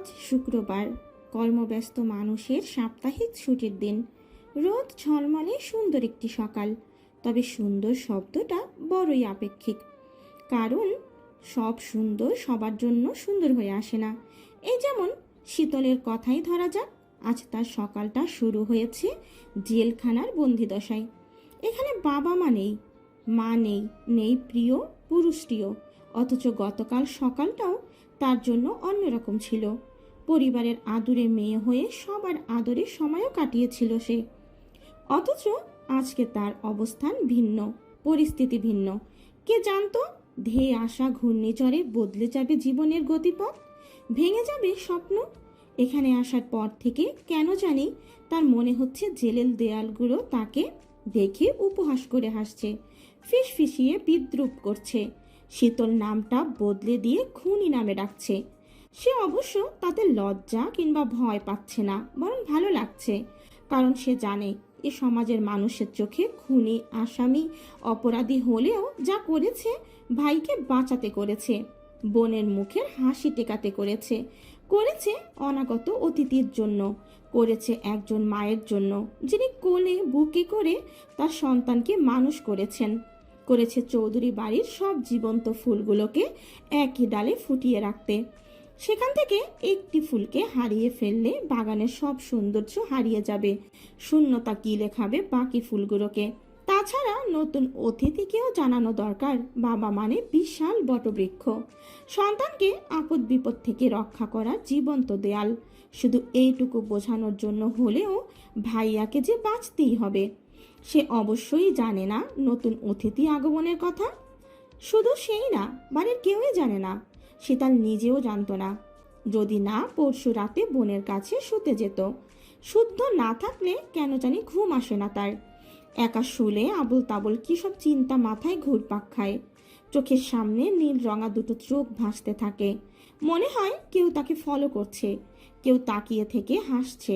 আজ শুক্রবার, কর্মব্যস্ত মানুষের সাপ্তাহিক ছুটির দিন। রোদ ঝলমলে সুন্দর একটি সকাল। তবে সুন্দর শব্দটা বড়ই আপেক্ষিক, কারণ সব সুন্দর সবার জন্য সুন্দর হয়ে আসে না। এই যেমন শীতলের কথাই ধরা যাক। আজ তার সকালটা শুরু হয়েছে জেলখানার বন্দিদশায়। এখানে বাবা মা নেই, মা নেই, নেই প্রিয় পুরুষটিও। অথচ গতকাল সকালটাও তার জন্য অন্যরকম ছিল। পরিবারের আদুরে মেয়ে হয়ে সবার আদরে সময়ও কাটিয়েছিল সে। অথচ আজকে তার অবস্থান ভিন্ন, পরিস্থিতি ভিন্ন। কে জানতো ধেয়ে আসা ঘূর্ণিঝড়ে বদলে যাবে জীবনের গতিপথ, ভেঙে যাবে স্বপ্ন। এখানে আসার পর থেকে কেন জানি তার মনে হচ্ছে জেলের দেয়ালগুলো তাকে দেখে উপহাস করে হাসছে, ফিসফিসিয়ে বিদ্রূপ করছে, শীতল নামটা বদলে দিয়ে খুনি নামে ডাকছে। সে অবশ্য তাতে লজ্জা কিংবা ভয় পাচ্ছে না, বরং ভালো লাগছে। কারণ সে জানে এ সমাজের মানুষের চোখে খুনি আসামি অপরাধী হলেও যা করেছে ভাইকে বাঁচাতে করেছে, বোনের মুখের হাসি টেকাতে করেছে, করেছে অনাগত অতিথির জন্য, করেছে একজন মায়ের জন্য যিনি কোলে বুকে করে তার সন্তানকে মানুষ করেছেন, করেছে চৌধুরী বাড়ির সব জীবন্ত ফুলগুলোকে একই ডালে ফুটিয়ে রাখতে। সেখান থেকে একটি ফুলকে হারিয়ে ফেললে বাগানের সব সৌন্দর্য হারিয়ে যাবে, শূন্যতা গিলে খাবে বাকি ফুলগুলোকে। তাছাড়া নতুন অতিথিকেও জানানো দরকার বাবা মানে বিশাল বটবৃক্ষ, সন্তানকে আপদ বিপদ থেকে রক্ষা করার জীবন্ত দেয়াল। শুধু এইটুকু বোঝানোর জন্য হলেও ভাইয়াকে যে বাঁচতেই হবে। সে অবশ্যই জানে না নতুন অতিথি আগমনের কথা। শুধু সেই না, বাড়ির কেউই জানে না। শীতল নিজেও জানতো না। যদি না পরশু রাতে বোনের কাছে শুতে যেত। শুদ্ধ না থাকলে কেন জানি ঘুম আসে না তার। একা শুলে আবল তাবল কী সব চিন্তা মাথায় ঘুরপাক খায়। চোখের সামনে নীল রঙা দুটো চোখ ভাসতে থাকে। মনে হয় কেউ তাকে ফলো করছে, কেউ তাকিয়ে থেকে হাসছে।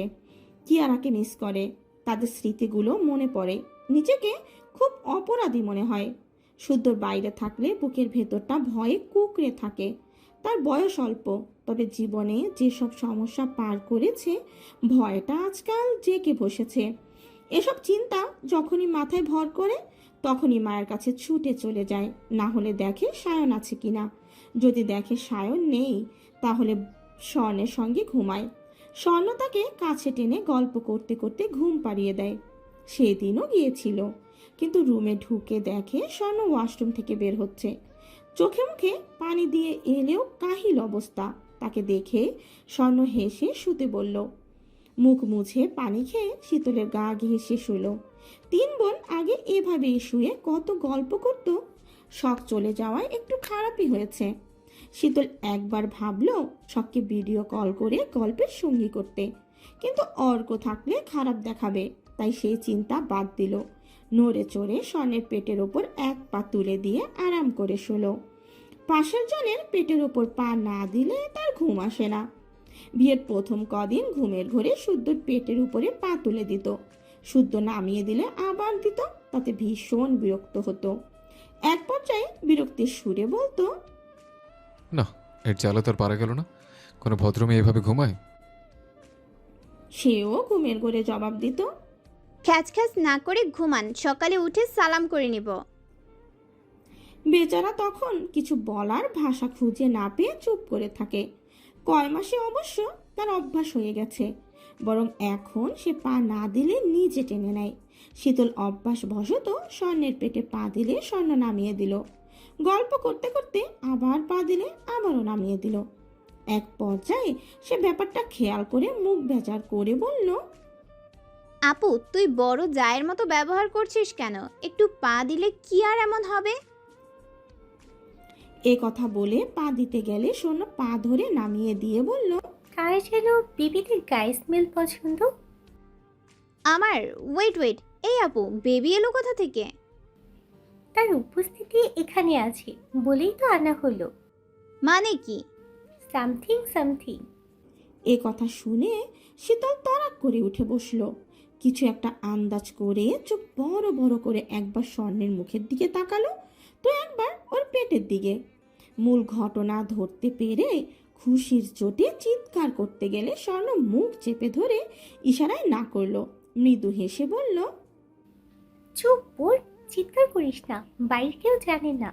কিয়ারাকে মিস করে, তাদের স্মৃতিগুলো মনে পড়ে। নিজেকে খুব অপরাধী মনে হয়। শুদ্ধর বাইরে থাকলে বুকের ভেতরটা ভয়ে কুঁকড়ে থাকে। তার বয়স অল্প, তবে জীবনে যেসব সমস্যা পার করেছে ভয়টা আজকাল জেঁকে বসেছে। এসব চিন্তা যখনই মাথায় ভর করে তখনই মায়ের কাছে ছুটে চলে যায়। না হলে দেখে সায়ন আছে কিনা। যদি দেখে সায়ন নেই তাহলে স্বর্ণের সঙ্গে ঘুমায়। স্বর্ণ তাকে কাছে টেনে গল্প করতে করতে ঘুম পাড়িয়ে দেয়। সেদিনও গিয়েছিল, কিন্তু রুমে ঢুকে দেখে স্বর্ণ ওয়াশরুম থেকে বের হচ্ছে। চোখে মুখে পানি দিয়ে এলেও কাহিল অবস্থা। তাকে দেখে স্বর্ণ হেসে শুতে বলল। মুখ মুছে পানি খেয়ে শীতলের গা ঘেঁষে শুল। তিন বোন আগে এভাবেই শুয়ে কত গল্প করত। শখ চলে যাওয়ায় একটু খারাপই হয়েছে। শীতল একবার ভাবল শখকে ভিডিও কল করে গল্পের সঙ্গী করতে, কিন্তু অর্ক থাকলে খারাপ দেখাবে, তাই সেই চিন্তা বাদ দিল। নড়ে চড়ে স্বর্ণের পেটের ওপর এক পা তুলে দিয়ে আরাম করে শুল। পাশের জনের পেটের ওপর পা না দিলে তার ঘুম আসে না। বিয়ের প্রথম কদিন ঘুমের ঘোরে শুদ্ধর পেটের উপরে পা তুলে দিত। শুদ্ধ নামিয়ে দিলে আবার দিত, তাতে ভীষণ বিরক্ত হতো। এক পর্যায়ে বিরক্তির সুরে বলতো, না, এর জ্বালা তো আর পারা গেল না। কোনো ভদ্রমেয়ে এভাবে ঘুমায়? সেও ঘুমের ঘোরে জবাব দিত, খ্যাচ খ্যাচ না করে ঘুমান, সকালে উঠে সালাম করে নিব। বেচারা তখন কিছু বলার ভাষা খুঁজে না পেয়ে চুপ করে থাকে। কয় মাসে অবশ্য তার অভ্যাস হয়ে গেছে, বরং এখন সে পা না দিলে নিজে টেনে নেয়। শীতল অভ্যাস বশত স্বর্ণের পেটে পা দিলে স্বর্ণ নামিয়ে দিল। গল্প করতে করতে আবার পা দিলে আবারও নামিয়ে দিল। এক পর্যায়ে সে ব্যাপারটা খেয়াল করে মুখ বেজার করে বলল, আপু, তুই বড় জায়ের মতো ব্যবহার করছিস কেন? একটু পা দিলে কি আর এমন হবে? এ কথা বলে পা দিতে গেলে স্বর্ণ পা ধরে নামিয়ে দিয়ে বলল, কার যেন বিবিদের গায়ে স্মেল পছন্দ। আমার ওয়েট ওয়েট, এই আপু, বেবি এলো কোথা থেকে? তার উপস্থিতি এখানে আছে বলেই তো আনা হলো। মানে কি? Something something. এ কথা শুনে শীতল তড়াক করে উঠে বসল। কিছু একটা আন্দাজ করে চোখ বড় বড় করে একবার স্বর্ণের মুখের দিকে তাকালো, তো একবার ওর পেটের দিকে। মূল ঘটনা ধরতে পেরে খুশির চোটে চিৎকার করতে গেলে স্বর্ণ মুখ চেপে ধরে ইশারায় না করলো। মৃদু হেসে বলল, চুপ বোন, চিৎকার করিস না, বাইরে কেউ জানে না।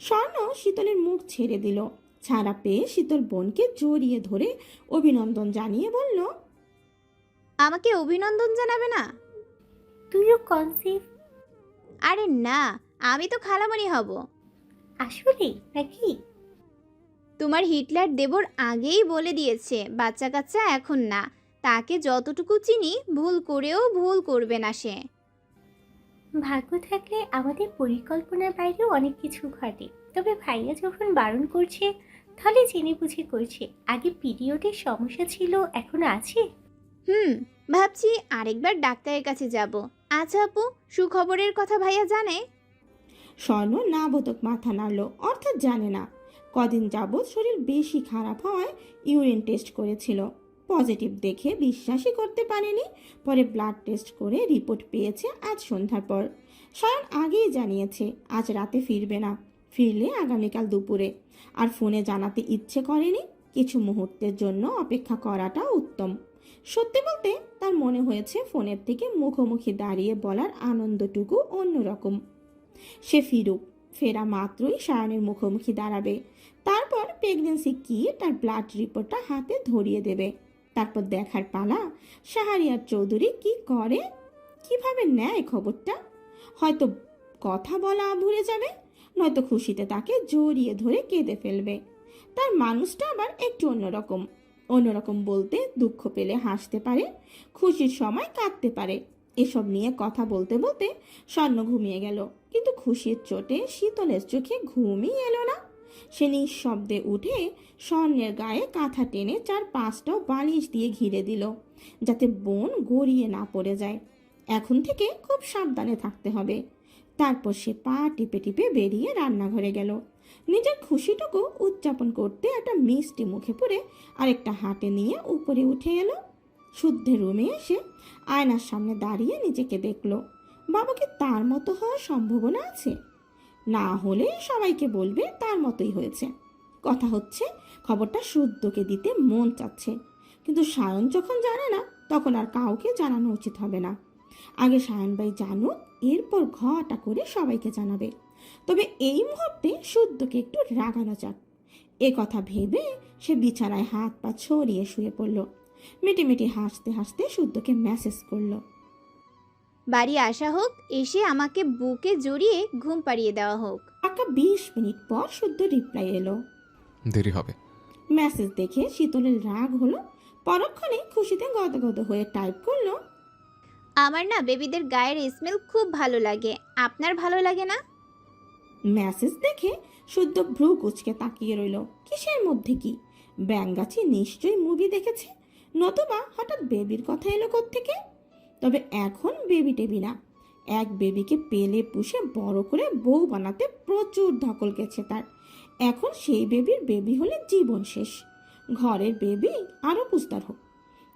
স্বর্ণ শীতলের মুখ ছেড়ে দিল। ছাড়া পেয়ে শীতল বোনকে জড়িয়ে ধরে অভিনন্দন জানিয়ে বলল, আমাকে অভিনন্দন জানাবে না? তুইও কনসিভ? আরে না, আমি তো খালামণি হব। আসলে নাকি? তোমার হিটলার দেবর আগেই বলে দিয়েছে বাচ্চা কাচ্চা এখন না। তাকে যতটুকু চিনি ভুল করেও ভুল করবে না সে। ভাগ্য থাকলে আমাদের পরিকল্পনার বাইরেও অনেক কিছু ঘটে। তবে ভাইয়া যখন বারণ করছে তাহলে জেনে বুঝে করছে। আগে পিরিয়ডের সমস্যা ছিল, এখন আছে। ভাবছি আরেকবার ডাক্তারের কাছে যাব। আচ্ছা আপু, সুখবরের কথা ভাইয়া জানে? স্বর্ণ না বোধক মাথা নাড়ল, অর্থাৎ জানে না। কদিন যাবৎ শরীর বেশি খারাপ হওয়ায় ইউরিন টেস্ট করেছিল, পজিটিভ দেখে বিশ্বাসই করতে পারেনি। পরে ব্লাড টেস্ট করে রিপোর্ট পেয়েছে আজ সন্ধ্যার পর। সায়ন আগেই জানিয়েছে আজ রাতে ফিরবে না, ফিরলে আগামীকাল দুপুরে। আর ফোনে জানাতে ইচ্ছে করেনি। কিছু মুহূর্তের জন্য অপেক্ষা করাটা উত্তম। সত্যি বলতে তার মনে হয়েছে ফোনের থেকে মুখোমুখি দাঁড়িয়ে বলার আনন্দটুকু অন্যরকম। সে ফিরুক, ফেরা মাত্রই সায়নের মুখোমুখি দাঁড়াবে। তারপর প্রেগনেন্সি কিট আর ব্লাড রিপোর্টটা হাতে ধরিয়ে দেবে। তারপর দেখার পালা শাহরিয়ার চৌধুরী কি করে, কিভাবে নেয় খবরটা। হয়তো কথা বলা ভুলে যাবে, নয়তো খুশিতে তাকে জড়িয়ে ধরে কেঁদে ফেলবে। তার মানুষটা আবার একটু অন্যরকম। অন্যরকম বলতে দুঃখ পেলে হাসতে পারে, খুশির সময় কাঁদতে পারে। এসব নিয়ে কথা বলতে বলতে স্বর্ণ ঘুমিয়ে গেল, কিন্তু খুশির চোটে শীতলের চোখে ঘুমই এলো না। সে নিঃশব্দে উঠে স্বর্ণের গায়ে কাঁথা টেনে 4-5টাও বালিশ দিয়ে ঘিরে দিল, যাতে বোন গড়িয়ে না পড়ে যায়। এখন থেকে খুব সাবধানে থাকতে হবে। তারপর সে পা টিপে টিপে বেরিয়ে রান্নাঘরে গেল। নিজের খুশিটুকু উদযাপন করতে একটা মিষ্টি মুখে পুরে আরেকটা হাতে নিয়ে উপরে উঠে এলো। শুদ্ধের রুমে এসে আয়নার সামনে দাঁড়িয়ে নিজেকে দেখল। বাবাকে তার মতো হওয়ার সম্ভাবনা আছে? না হলে সবাইকে বলবে তার মতোই হয়েছে। কথা হচ্ছে খবরটা শুদ্ধকে দিতে মন চাচ্ছে, কিন্তু সায়ন যখন জানে না তখন আর কাউকে জানানো উচিত হবে না। আগে সায়ন ভাই জানুক, এরপর ঘটা করে সবাইকে জানাবে। তবে এই মুহূর্তে শুদ্ধকে একটু রাগানো যাক। এ কথা ভেবে সে বিছানায় হাত পা ছড়িয়ে শুয়ে পড়ল। মিটিমিটি হাসতে হাসতে শুদ্ধকে মেসেজ করলো, বাড়ি আসা হোক, এসে আমাকে বুকে জড়িয়ে ঘুম পাড়িয়ে দেওয়া হোক। পাক্কা 20 মিনিট পর শুদ্ধ রিপ্লাই এলো। দেরি হবে। মেসেজ দেখে শীতলের রাগ হলো। পরক্ষণে খুশিতে গদগদ হয়ে টাইপ করলো, আমার না বেবিদের গায়ের স্মেল খুব ভালো লাগে, আপনার ভালো লাগে না? মেসেজ দেখে শুদ্ধ ভ্রু কুচকে তাকিয়ে রইল। কিসের মধ্যে কি? ব্যাঙ্গাচি নিশ্চয়ই মুভি দেখেছে, নতুবা হঠাৎ বেবির কথা এলো কোত্থেকে? তবে এখন বেবি টেবি না, এক বেবিকে পেলে পুষে বড় করে বউ বানাতে প্রচুর ধকল গেছে তার। এখন সেই বেবির বেবি হলে জীবন শেষ। ঘরের বেবি আরও পুস্তার হোক,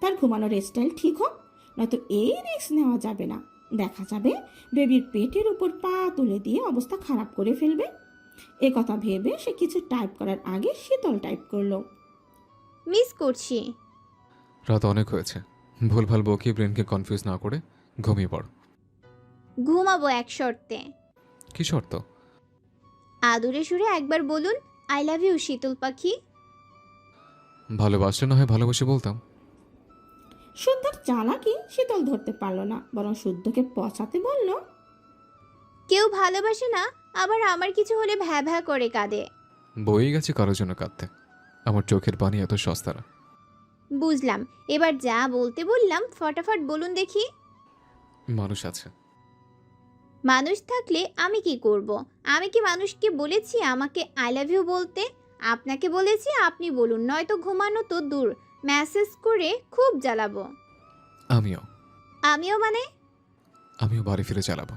তার ঘুমানোর স্টাইল ঠিক হোক, নয়তো এই রিস্ক নেওয়া যাবে না। দেখা যাবে বেবির পেটের উপর পা তুলে দিয়ে অবস্থা খারাপ করে ফেলবে। এ কথা ভেবে সে কিছু টাইপ করার আগে শীতল টাইপ করলো, মিস করছি। রাত অনেক হয়েছে, ভুলভাল বকিয়ে ব্রেনকে কনফিউজ না করে ঘুমিয়ে পড়। ঘুমাবো এক শর্তে। কি শর্ত? আদুরে সুরে একবার বলুন, আই লাভ ইউ শীতল পাখি। ভালোবাসলে না হয় ভালোবেসে বলতাম। শুদ্ধর চালাকি শীতল ধরতে পারল না, বরং শুদ্ধকে পচাতে বলল, কেউ ভালোবাসে না, আবার আমার কিছু হলে ভ্যা ভ্যা করে কাঁদে। বই গেছে কারোর জন্য কাঁদতে, আমার চোখের পানি এত সস্তা না। বুঝলাম, এবার যা বলতে বললাম ফটাফট বলুন দেখি। মানুষ আছে। মানুষ থাকলে আমি কি করব? আমি কি মানুষকে বলেছি আমাকে আই লাভ ইউ বলতে? আপনাকে বলেছি আপনি বলুন, নয়তো ঘুমানো তো দূর, মেসেজ করে খুব জ্বালাবো। আমিও আমিও মানে? আমিও বাড়ি ফিরে চালাবো।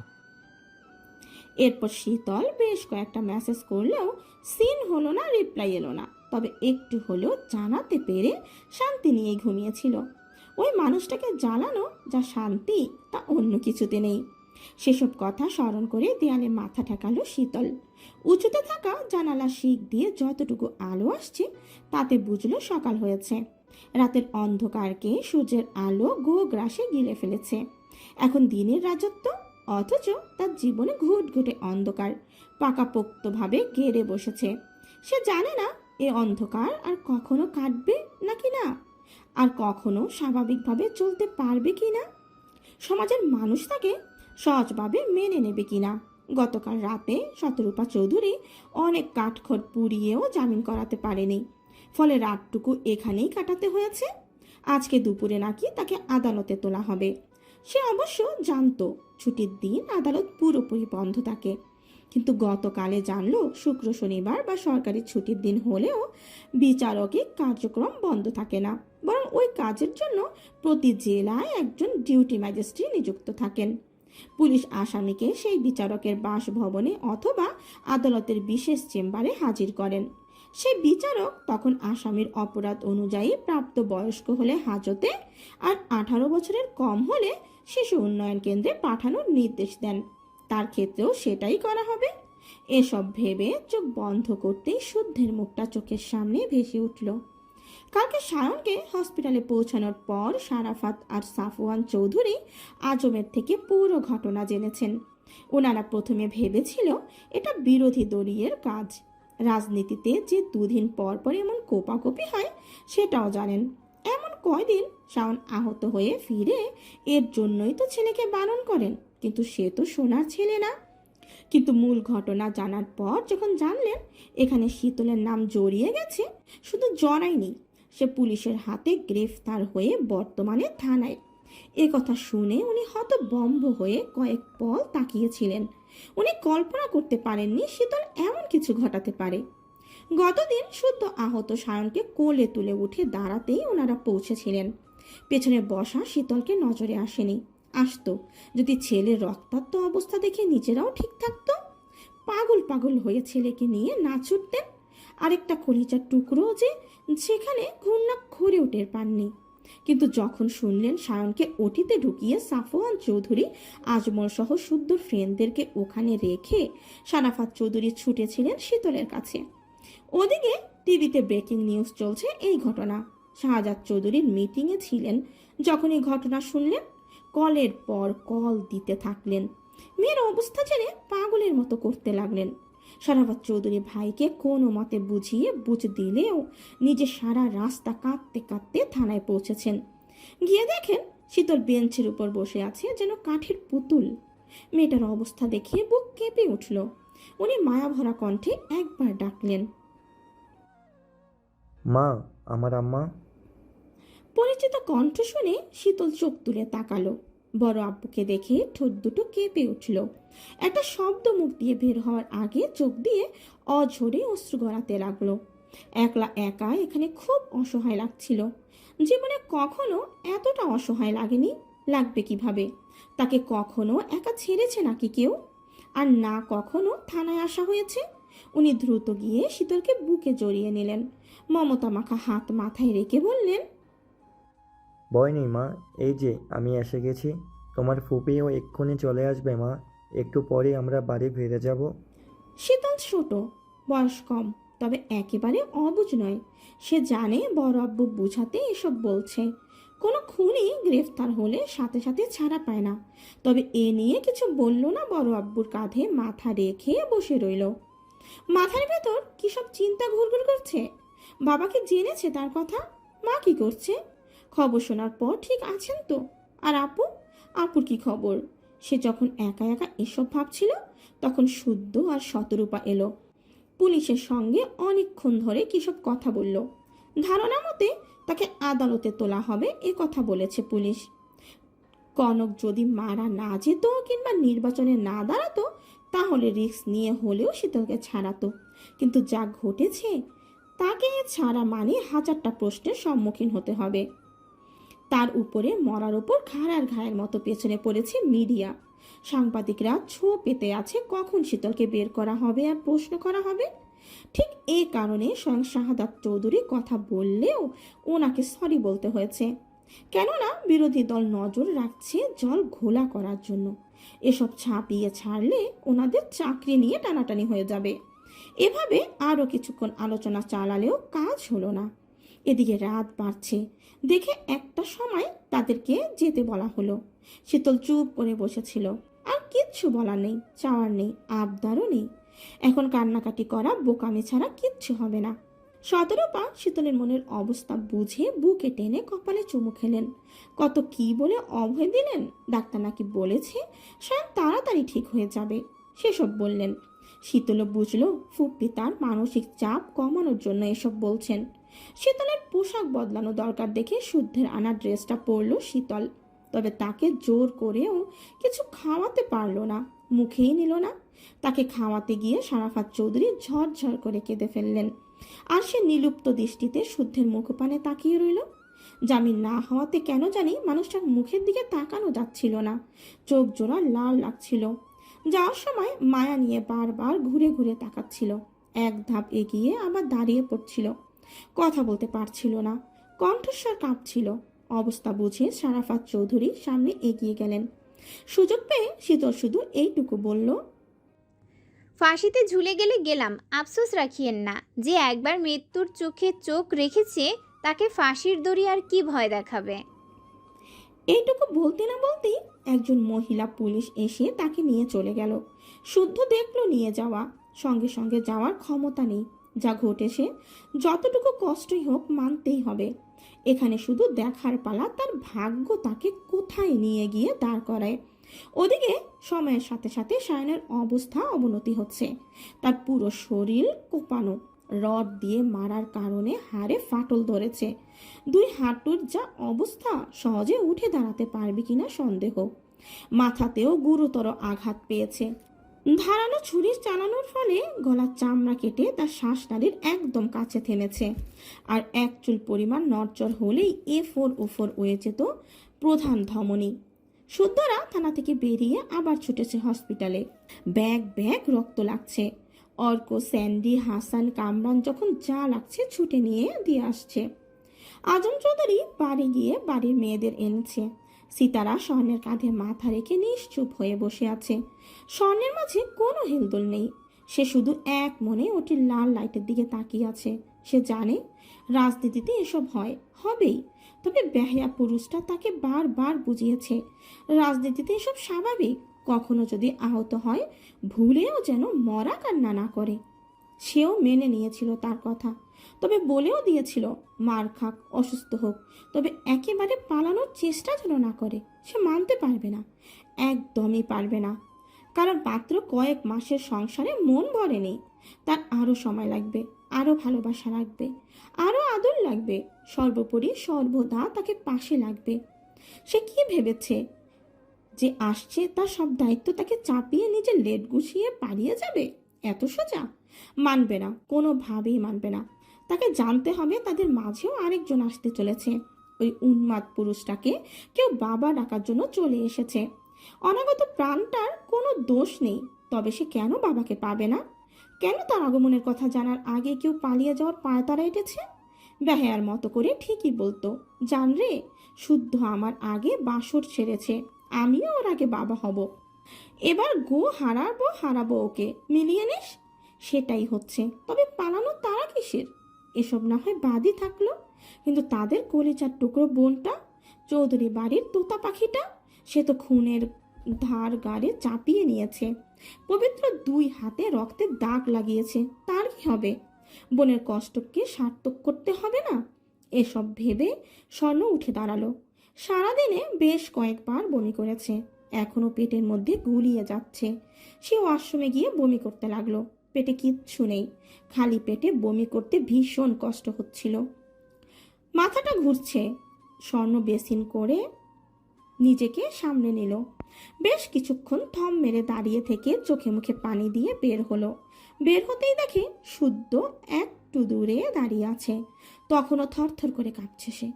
এরপর শীতল বেশ কয়েকটা মেসেজ করলেও সিন হলো না, রিপ্লাই এলো না। তবে একটু হলেও জানাতে পেরে শান্তি নিয়ে ঘুমিয়েছিল। ওই মানুষটাকে জ্বালানো যা শান্তি তা অন্য কিছুতে নেই। সেসব কথা স্মরণ করে দেয়ালে মাথা ঠেকালো শীতল। উঁচুতে থাকা জানালা শিক দিয়ে যতটুকু আলো আসছে তাতে বুঝলো সকাল হয়েছে। রাতের অন্ধকারকে সূর্যের আলো গ্রাসে গিলে ফেলেছে। এখন দিনের রাজত্ব, অথচ তার জীবনে ঘুটঘুটে অন্ধকার পাকাপোক্তভাবে গেড়ে বসেছে। সে জানে না এ অন্ধকার আর কখনো কাটবে নাকি না, আর কখনো স্বাভাবিকভাবে চলতে পারবে কিনা, সমাজের মানুষ তাকে সহজভাবে মেনে নেবে কিনা। গতকাল রাতে শতরূপা চৌধুরী অনেক কাঠখড় পুড়িয়েও জামিন করাতে পারেনি, ফলে রাতটুকু এখানেই কাটাতে হয়েছে। আজকে দুপুরে নাকি তাকে আদালতে তোলা হবে। সে অবশ্য জানতো ছুটির দিন আদালত পুরোপুরি বন্ধ থাকে, কিন্তু গতকালে জানলো শুক্র শনিবার বা সরকারি ছুটির দিন হলেও বিচারকের কার্যক্রম বন্ধ থাকে না, বরং ওই কাজের জন্য প্রতি জেলায় একজন ডিউটি ম্যাজিস্ট্রেট নিযুক্ত থাকেন। পুলিশ আসামিকে সেই বিচারকের বাসভবনে অথবা আদালতের বিশেষ চেম্বারে হাজির করেন। সেই বিচারক তখন আসামির অপরাধ অনুযায়ী প্রাপ্ত বয়স্ক হলে হাজতে আর 18 বছরের কম হলে শিশু উন্নয়ন কেন্দ্রে পাঠানোর নির্দেশ দেন। তার ক্ষেত্রেও সেটাই করা হবে। এসব ভেবে চোখ বন্ধ করতেই শুদ্ধের মুখটা চোখের সামনে ভেসে উঠল। কালকে সায়নকে হসপিটালে পৌঁছানোর পর সারাফাত আর সাফওয়ান চৌধুরী আজমের থেকে পুরো ঘটনা জেনেছেন। ওনারা প্রথমে ভেবেছিল এটা বিরোধী দলীয়ের কাজ। রাজনীতিতে যে দুদিন পর পর এমন কোপাকুপি হয় সেটাও জানেন। এমন কয়দিন শাওন আহত হয়ে ফিরে এর জন্যই তো ছেলেকে বারণ করেন, কিন্তু সে তো সোনার ছেলে না। কিন্তু মূল ঘটনা জানার পর যখন জানলেন এখানে শীতলের নাম জড়িয়ে গেছে, শুধু জড়ায়নি, সে পুলিশের হাতে গ্রেফতার হয়ে বর্তমানে থানায়। এ কথা শুনে উনি হতভম্ব হয়ে কয়েক পল তাকিয়েছিলেন। উনি কল্পনা করতে পারেননি শীতল এমন কিছু ঘটাতে পারে। গতদিন শুদ্ধ আহত সায়নকে কোলে তুলে উঠে দাঁড়াতেই ওনারা পৌঁছেছিলেন। পেছনে বসা শীতলকে নজরে আসেনি। আসতো যদি ছেলের রক্তাক্ত অবস্থা দেখে নিজেরাও ঠিক থাকতো। পাগল পাগল হয়ে ছেলেকে নিয়ে না ছুটতেন। আরেকটা কলিজার টুকরো যে সেখানে ঘূর্ণাক্ষরেও টের পাননি। কিন্তু যখন শুনলেন সায়নকে ওটিতে ঢুকিয়ে সাফওয়ান চৌধুরী আজমল সহ শুদ্ধর ফ্রেন্ডদেরকে ওখানে রেখে সারাফাত চৌধুরী ছুটেছিলেন শীতলের কাছে। ওদিকে টিভিতে ব্রেকিং নিউজ চলছে এই ঘটনা। শাহজাদ চৌধুরীর মিটিংয়ে ছিলেন যখন এই ঘটনা শুনলেন। কলের পর কল দিতে থাকলেন। মেয়ের অবস্থা জেনে পাগলের মতো করতে লাগলেন। সারাফাত চৌধুরী ভাইকে কোনো মতে বুঝিয়ে বুঝ দিলেও নিজে সারা রাস্তা কাঁদতে কাঁদতে থানায় পৌঁছেছেন। গিয়ে দেখেন শীতল বেঞ্চের উপর বসে আছে যেন কাঠের পুতুল। মেয়েটার অবস্থা দেখে বুক কেঁপে উঠল। উনি মায়াভরা কণ্ঠে একবার ডাকলেন, মা, আমার আম্মা। পরিচিত কণ্ঠ শুনে শীতল চোখ তুলে তাকালো। বড় আব্বুকে দেখে ঠোঁট দুটো কেঁপে উঠল। একটা শব্দ মুখ দিয়ে বের হওয়ার আগে চোখ দিয়ে অঝরে অশ্রু গড়াতে লাগলো। একলা একা এখানে খুব অসহায় লাগছিল। জীবনে কখনো এতটা অসহায় লাগেনি। লাগবে কিভাবে? তাকে কখনো একা ছেড়েছে নাকি কেউ? আর না কখনো থানায় আসা হয়েছে। উনি দ্রুত গিয়ে শীতলকে বুকে জড়িয়ে নিলেন। মমতা মাখা হাত মাথায় রেখে বললেন, ভয় নেই মা, এই যে আমি এসে গেছি। তোমার ফুপিও এক্ষুনি চলে আসবে মা, একটু পরে আমরা বাড়ি ফিরে যাব। শীতল ছোট, বয়স কম, তবে একেবারে অবুঝ নয়। সে জানে বড় আব্বু বুঝাতে এসব বলছে। কোনো খুনি গ্রেফতার হলে সাথে সাথে ছাড়া পায় না। তবে এ নিয়ে কিছু বলল না। বড় আব্বুর কাঁধে মাথা রেখে বসে রইল। মাথার ভেতর কি সব চিন্তা ঘুরঘুর করছে। বাবাকে জেনেছে তার কথা? মা কি করছে? খবর শোনার পর ঠিক আছেন তো? আর আপু, আপুর কি খবর? সে যখন একা একা এসব ভাবছিল তখন শুদ্ধ আর শতরূপা এলো। পুলিশের সঙ্গে অনেকক্ষণ ধরে কিসব কথা বলল। ধারণা মতে তাকে আদালতে তোলা হবে এ কথা বলেছে পুলিশ। কনক যদি মারা না যেত কিংবা নির্বাচনে না দাঁড়াতো তাহলে রিস্ক নিয়ে হলেও শীতলকে ছাড়াতো। কিন্তু যা ঘটেছে তাকে ছাড়া মানে হাজারটা প্রশ্নের সম্মুখীন হতে হবে। তার উপরে মরার উপর ঘাড়ার ঘায়ের মতো পেছনে পড়েছে মিডিয়া। সাংবাদিকরা ছো পেতে আছে কখন শীতলকে বের করা হবে আর প্রশ্ন করা হবে। ঠিক এই কারণে স্বয়ং শাহাদাত চৌধুরী কথা বললেও ওনাকে সরি বলতে হয়েছে। কেননা বিরোধী দল নজর রাখছে জল ঘোলা করার জন্য। এসব ছাপিয়ে ছাড়লে ওনাদের চাকরি নিয়ে টানাটানি হয়ে যাবে। এভাবে আরও কিছুক্ষণ আলোচনা চালালেও কাজ হলো না। এদিকে রাত বাড়ছে দেখে একটা সময় তাদেরকে যেতে বলা হলো। শীতল চুপ করে বসেছিল। আর কিচ্ছু বলার নেই, চাওয়ার নেই, আবদারও নেই। এখন কান্নাকাটি করা বোকামি ছাড়া কিচ্ছু হবে না। শতরূপা শীতলের মনের অবস্থা বুঝে বুকে টেনে কপালে চুমু খেলেন। কত কি বলে অভয় দিলেন। ডাক্তার নাকি বলেছে স্বয়ং তাড়াতাড়ি ঠিক হয়ে যাবে, সেসব বললেন। শীতলও বুঝলো ফুপ্পি তার মানসিক চাপ কমানোর জন্য এসব বলছেন। শীতলের পোশাক বদলানো দরকার দেখে শুদ্ধের আনা ড্রেসটা পরল শীতল। তবে তাকে জোর করেও কিছু খাওয়াতে পারলো না, মুখেই নিল না। তাকে খাওয়াতে গিয়ে সারাফাত চৌধুরী ঝরঝর করে কেঁদে ফেললেন। আর সে নিলুপ্ত দৃষ্টিতে শুদ্ধের মুখপানে তাকিয়ে রইল। জামিন না হওয়াতে কেন জানি মানুষটার মুখের দিকে তাকানো যাচ্ছিল না, চোখ জোড়া লাল লাগছিল। যাওয়ার সময় মায়া নিয়ে বারবার ঘুরে ঘুরে তাকাচ্ছিল। এক ধাপ এগিয়ে আবার দাঁড়িয়ে পড়ছিল। কথা বলতে পারছিল না, কণ্ঠস্বর কাঁপছিল। অবস্থা বুঝে সারাফাত চৌধুরী সামনে এগিয়ে গেলেন। সুযোগ পেয়ে শীতল শুধু এইটুকু বলল, ফাঁসিতে ঝুলে গেলে গেলাম, আফসোস রাখিয়েন না। যে একবার মৃত্যুর চোখে চোখ রেখেছে তাকে ফাঁসির দড়ি আর কি ভয় দেখাবে। এইটুকু বলতে না বলতেই একজন মহিলা পুলিশ এসে তাকে নিয়ে চলে গেল। শুদ্ধ দেখলো নিয়ে যাওয়া, সঙ্গে সঙ্গে যাওয়ার ক্ষমতা নেই। যা ঘটেছে যতটুকু কষ্টই হোক মানতেই হবে। এখানে শুধু দেখার পালা তার ভাগ্য তাকে কোথায় নিয়ে গিয়ে দাঁড় করায়। ওদিকে সময়ের সাথে সাথে সায়নের অবস্থা অবনতি হচ্ছে। তার পুরো শরীর কোপানো, রড দিয়ে মারার কারণে হাড়ে ফাটল ধরেছে। দুই হাঁটুর যা অবস্থা, সহজে উঠে দাঁড়াতে পারবে কিনা সন্দেহ। মাথাতেও গুরুতর আঘাত পেয়েছে। ধারালো ছুরি চালানোর ফলে গলার চামড়া কেটে তার শ্বাসনালীর একদম কাছে থেমেছে। আর এক চুল পরিমাণ নড়চড় হলেই A4 হয়ে যেত প্রধান ধমনী। শুদ্ধরা থানা থেকে বেরিয়ে আবার ছুটেছে হসপিটালে। ব্যাগ ব্যাগ রক্ত লাগছে। অর্ক, স্যান্ডি, হাসান, কামরান যখন যা লাগছে ছুটে নিয়ে দিয়ে আসছে। আজম চৌধুরী বাড়ি গিয়ে বাড়ির মেয়েদের এনেছে। সিতারা স্বর্ণের কাঁধে মাথা রেখে নিশ্চুপ হয়ে বসে আছে। স্বর্ণের মাঝে কোনো হেলদোল নেই। সে শুধু এক মনে ওটির লাল লাইটের দিকে তাকিয়ে আছে। সে জানে রাজনীতিতে এসব হয়, হবেই। তবে বেহায়া পুরুষটা তাকে বারবার বুঝিয়েছে রাজনীতিতে এসব স্বাভাবিক। কখনো যদি আহত হয় ভুলেও যেন মরা কান্না না করে। সেও মেনে নিয়েছিল তার কথা, তবে বলেও দিয়েছিল মার খাক, অসুস্থ হোক, তবে একেবারে পালানোর চেষ্টা যেন না করে। সে মানতে পারবে না, একদমই পারবে না। কারণ মাত্র কয়েক মাসের সংসারে মন ভরেনি। তার আরও সময় লাগবে, আরও ভালোবাসা লাগবে, আরও আদর লাগবে, সর্বোপরি সর্বদা তাকে পাশে লাগবে। সে কি ভেবেছে যে আসছে তার সব দায়িত্ব তাকে চাপিয়ে নিজের লেট গুছিয়ে পালিয়ে যাবে? এত সোজা মানবে না, কোনোভাবেই মানবে না। তাকে জানতে হবে তাদের মাঝেও আরেকজন আসতে চলেছে। ওই উন্মাদ পুরুষটাকে কেউ বাবা ডাকার জন্য চলে এসেছে। অনাগত প্রাণটার কোনো দোষ নেই, তবে সে কেন বাবাকে পাবে না? কেন তার আগমনের কথা জানার আগে কেউ পালিয়ে যাওয়ার পায়তারা এঁটেছে? বেহায়ার মতো করে ঠিকই বলতো, জান রে, শুদ্ধ আমার আগে বাসর ছেড়েছে, আমিও ওর আগে বাবা হব। এবার গো হারাবো ওকে, মিলিয়ে নিস। সেটাই হচ্ছে। তবে পালানো তারা কিসের? এসব না হয় বাদই থাকলো, কিন্তু তাদের কলিজার টুকরো বোনটা, চৌধুরী বাড়ির তোতা পাখিটা, সে তো খুনের ধার গাড়ে চাপিয়ে নিয়েছে। পবিত্র দুই হাতে রক্তের দাগ লাগিয়েছে, তার কি হবে? বোনের কষ্টকে সার্থক করতে হবে না? এসব ভেবে স্বর্ণ উঠে দাঁড়ালো। সারাদিনে বেশ কয়েকবার বমি করেছে, এখনো পেটের মধ্যে গুলিয়ে যাচ্ছে। সে ওয়াশরুমে গিয়ে বমি করতে লাগলো। পেটে কিচ্ছু নেই, খালি পেটে বমি করতে ভীষণ কষ্ট হচ্ছিল। মাথাটা ঘুরছে। স্বর্ণ বেসিন করে নিজেকে সামনে নিল। বেশ কিছুক্ষণ থম মেরে দাঁড়িয়ে থেকে চোখে মুখে পানি দিয়ে বের হলো। বের হতেই দেখে শুদ্ধ একটু দূরে দাঁড়িয়ে আছে। তখনও থরথর করে কাঁপছে সে।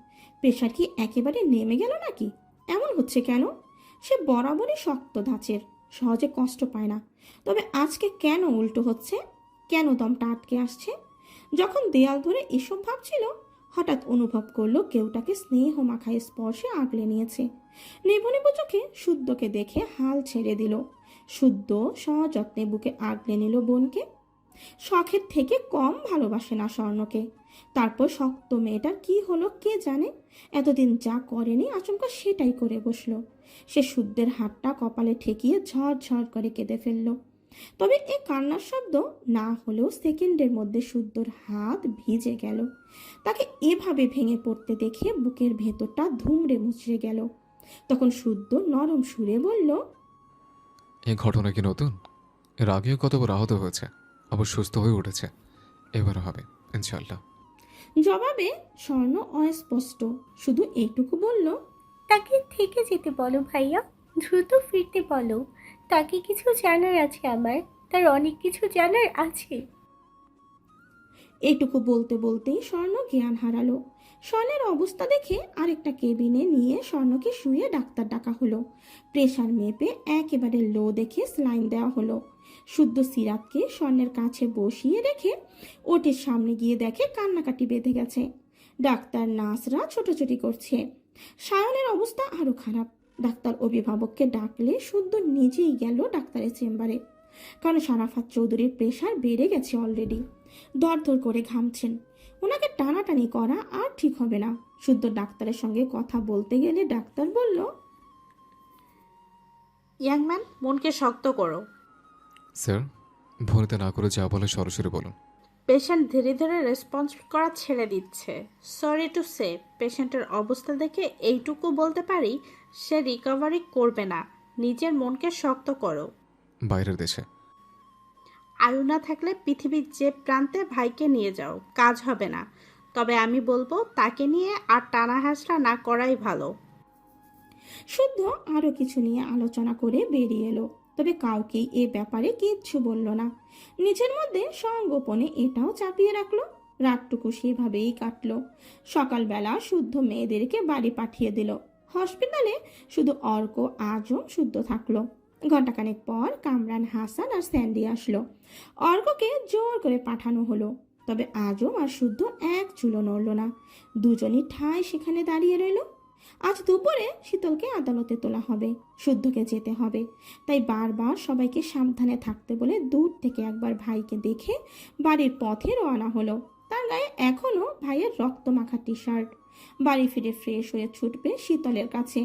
প্রেশার কি একেবারে নেমে গেল নাকি? এমন হচ্ছে কেন? সে বরাবরই শক্ত ধাঁচের, সহজে কষ্ট পায় না। তবে আজকে কেন উল্টো হচ্ছে? কেন দমটা আটকে আসছে? যখন দেয়াল ধরে এসব ভাবছিল, হঠাৎ অনুভব করলো কেউ তাকে স্নেহ মাখায় স্পর্শে আগলে নিয়েছে। নেবু নেবু চোখে শুদ্ধকে দেখে হাল ছেড়ে দিল। শুদ্ধ সযত্নে বুকে আগলে নিল বোনকে। শখের থেকে কম ভালোবাসে না স্বর্ণকে। তারপর শক্ত মেয়েটার কি হলো কে জানে। এতদিন যা করেনি আচমকা সেটাই করে বসলো। সে শুদ্ধের হাতটা কপালে ঠেকিয়ে ঝরঝর করে কেঁদে ফেলল। তবে এই কান্নার শব্দ না হলেও সেকেন্ডের মধ্যে শুদ্ধর হাত ভিজে গেল। তাকে এভাবে ভেঙে পড়তে দেখে বুকের ভেতরটা ধুমড়ে মুচড়ে গেল। তখন শুদ্ধ নরম সুরে বলল, এই ঘটনা কি নতুন? এর আগেও কতবার আহত হয়েছে, আবার সুস্থ হয়ে উঠেছে। এবার হবে ইনশাল্লাহ। জবাবে স্বর্ণ অস্পষ্ট, শুধু এইটুকু বলল, তাকে থেকে যেতে বলো ভাইয়া, দ্রুত ফিরতে বলো। তাকে কিছু জানার আছে আমার, তার অনেক কিছু জানার আছে। এইটুকু বলতে বলতেই স্বর্ণ জ্ঞান হারালো। স্বর্ণের অবস্থা দেখে আরেকটা কেবিনে নিয়ে স্বর্ণকে শুয়ে ডাক্তার ডাকা হলো। প্রেশার মেপে একেবারে লো দেখে স্লাইন দেওয়া হলো। শুদ্ধ সিরাতকে স্বর্ণের কাছে বসিয়ে রেখে ওটির সামনে গিয়ে দেখে কান্নাকাটি বেঁধে গেছে। ডাক্তার নার্সরা ছোটাছুটি করছে। সায়নের অবস্থা আরো খারাপ। ডাক্তার অভিভাবককে ডাকলে শুদ্ধ নিজেই গেল ডাক্তারের চেম্বারে, কারণ সারাফাত চৌধুরীর প্রেশার বেড়ে গেছে অলরেডি। দরদর করে ঘামছেন। ওনাকে টানাটানি করা আর ঠিক হবে না। শুদ্ধ ডাক্তারের সঙ্গে কথা বলতে গেলে ডাক্তার বলল, ইয়াংম্যান, মনকে শক্ত করো। স্যার, ভনিতে না করে যা বলে সরাসরি বলুন। পেশেন্ট ধীরে ধীরে রেসপন্স করা ছেড়ে দিচ্ছে। সরি টু সে, পেশেন্টের অবস্থা দেখে এইটুকু বলতে পারি সে রিকভারি করবে না। নিজের মনকে শক্ত করো। বাইরের দেশে আয়ু না থাকলে পৃথিবীর যে প্রান্তে ভাইকে নিয়ে যাও, কাজ হবে না। তবে আমি বলবো তাকে নিয়ে আর টানা হাসরা না করাই ভালো। শুদ্ধ আরো কিছু নিয়ে আলোচনা করে বেরিয়ে এলো, তবে কাউকেই এ ব্যাপারে কিচ্ছু বলল না। নিজের মধ্যে সংগোপনে এটাও চাপিয়ে রাখলো। রাতটুকু সেভাবেই কাটলো। সকালবেলা শুদ্ধ মেয়েদেরকে বাড়ি পাঠিয়ে দিল। হসপিটালে শুধু অর্ক, আজম, শুদ্ধ থাকলো। ঘণ্টাখানেক পর কামরান, হাসান আর স্যান্ডি আসলো। অর্ককে জোর করে পাঠানো হলো, তবে আজম আর শুদ্ধ এক চুলো নড়ল না। দুজনই ঠায় সেখানে দাঁড়িয়ে রইল। আজ দুপুরে শীতলকে আদালতে তোলা হবে, শুদ্ধকে যেতে হবে। তাই বারবার সবাইকে সাবধানে থাকতে বলে দূর থেকে একবার ভাইকে দেখে বাড়ির পথে রওনা হলো। তার গায়ে এখনো ভাইয়ের রক্তমাখা টি শার্ট। বাড়ি ফিরে ফ্রেশ হয়ে ছুটবে শীতলের কাছে।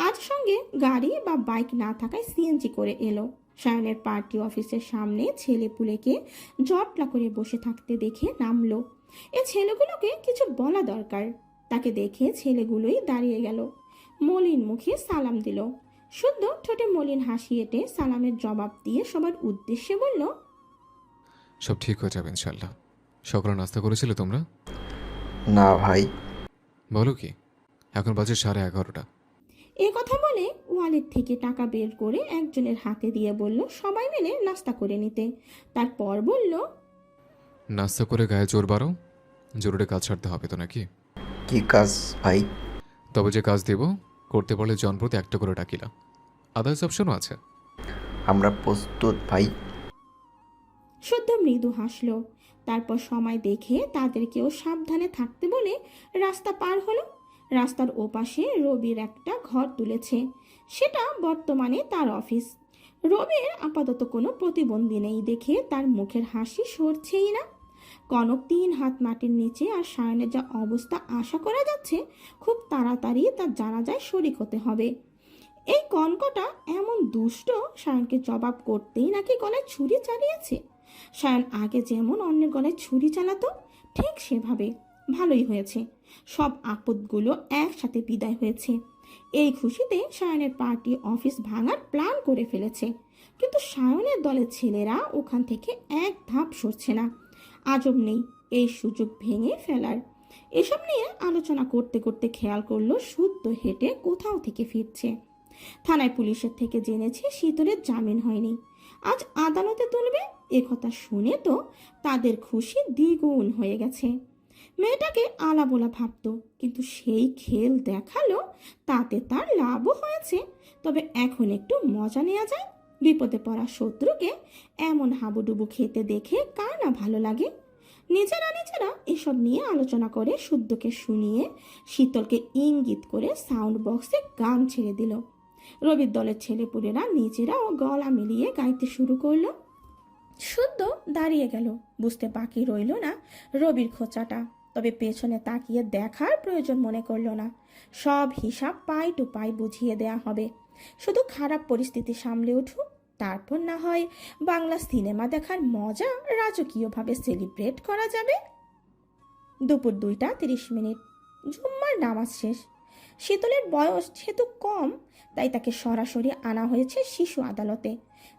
আজ সঙ্গে গাড়ি বা বাইক না থাকায় সিএনজি করে এলো। সায়নের পার্টি অফিসের সামনে ছেলেপুলেকে জটলা করে বসে থাকতে দেখে নামলো। এ ছেলেগুলোকে কিছু বলা দরকার। তাকে দেখে ছেলেগুলোই দাঁড়িয়ে গেল। মলিন মুখে সালাম দিল। শুদ্ধ ঠোঁটে মলিন হাসি এঁটে সালামের জবাব দিয়ে সবার উদ্দেশ্যে বলল, সব ঠিক হয়ে যাবে ইনশাল্লাহ। সকালে নাস্তা করেছিলে তোমরা? না ভাই। বলো কি, এখন বাজে 11:30। এ কথা বলে ওয়ালেট থেকে টাকা বের করে একজনের হাতে দিয়ে বলল সবাই মিলে নাস্তা করে নিতে। তারপর বলল, নাস্তা করে গায়ে জোর বাড়ো, জরুরি কাজ ছাড়তে হবে তো নাকি? কি কাজ ভাই? তবে যে কাজ দেব করতে পারলে জনপ্রতি 1টা করে টাকিলা। আদার্স অপশনও আছে। আমরা প্রস্তুত ভাই। শুদ্ধ মৃদু হাসলো। তারপর সময় দেখে তাদেরকেও সাবধানে থাকতে বলে রাস্তা পার হলো। রাস্তার ওপাশে রবির একটা ঘর তুলেছে। সেটা বর্তমানে তার অফিস। রবির আপাতত কোনো প্রতিবন্ধী নেই দেখে তার মুখের হাসি সরছেই না। কনক 3 হাত মাটির নিচে, আর সায়নের যা অবস্থা আশা করা যাচ্ছে খুব তাড়াতাড়ি তার জানাজায় শরিক হতে হবে। এই কনকটা এমন দুষ্ট, সায়নকে জবাব করতেই নাকি গলায় ছুরি চালিয়েছে। সায়ন আগে যেমন অন্যের গলায় ছুরি চালাতো ঠিক সেভাবে। ভালোই হয়েছে, সব আপদগুলো একসাথে বিদায় হয়েছে। এই খুশিতে সায়নের পার্টি অফিস ভাঙার প্ল্যান করে ফেলেছে, কিন্তু সায়নের দলের ছেলেরা ওখান থেকে এক ধাপ সরছে না। আজব নেই এই সুযোগ ভেঙে ফেলার। এসব নিয়ে আলোচনা করতে করতে খেয়াল করলো শুদ্ধ হেঁটে কোথাও থেকে ফিরছে। থানায় পুলিশের থেকে জেনেছে শীতলের জামিন হয়নি, আজ আদালতে তুলবে। একথা শুনে তো তাদের খুশি দ্বিগুণ হয়ে গেছে। মেয়েটাকে আলাবোলা ভাবতো, কিন্তু সেই খেল দেখালো, তাতে তার লাভও হয়েছে। তবে এখন একটু মজা নেওয়া যায়। বিপদে পড়া শত্রুকে এমন হাবুডুবু খেতে দেখে কার না ভালো লাগে। নিজেরা এসব নিয়ে আলোচনা করে শুদ্ধকে শুনিয়ে শীতলকে ইঙ্গিত করে সাউন্ড বক্সে গান ছেড়ে দিল। রবির দলের ছেলেপুলেরা নিজেরাও গলা মিলিয়ে গাইতে শুরু করলো। শুদ্ধ দাঁড়িয়ে গেল, বুঝতে বাকি রইল না রবির খোঁচাটা। তবে পেছনে তাকিয়ে দেখার প্রয়োজন মনে করল না। সব হিসাব পাই টু পাই বুঝিয়ে দেয়া হবে। শুধু খারাপ পরিস্থিতি সামলে উঠুক, তারপর না হয় বাংলা সিনেমা দেখার মজা রাজকীয়ভাবে সেলিব্রেট করা যাবে। দুপুর 2:30। জুম্মার নামাজ শেষ। শীতলের বয়স যেহেতু কম, তাই তাকে সরাসরি আনা হয়েছে শিশু আদালতে,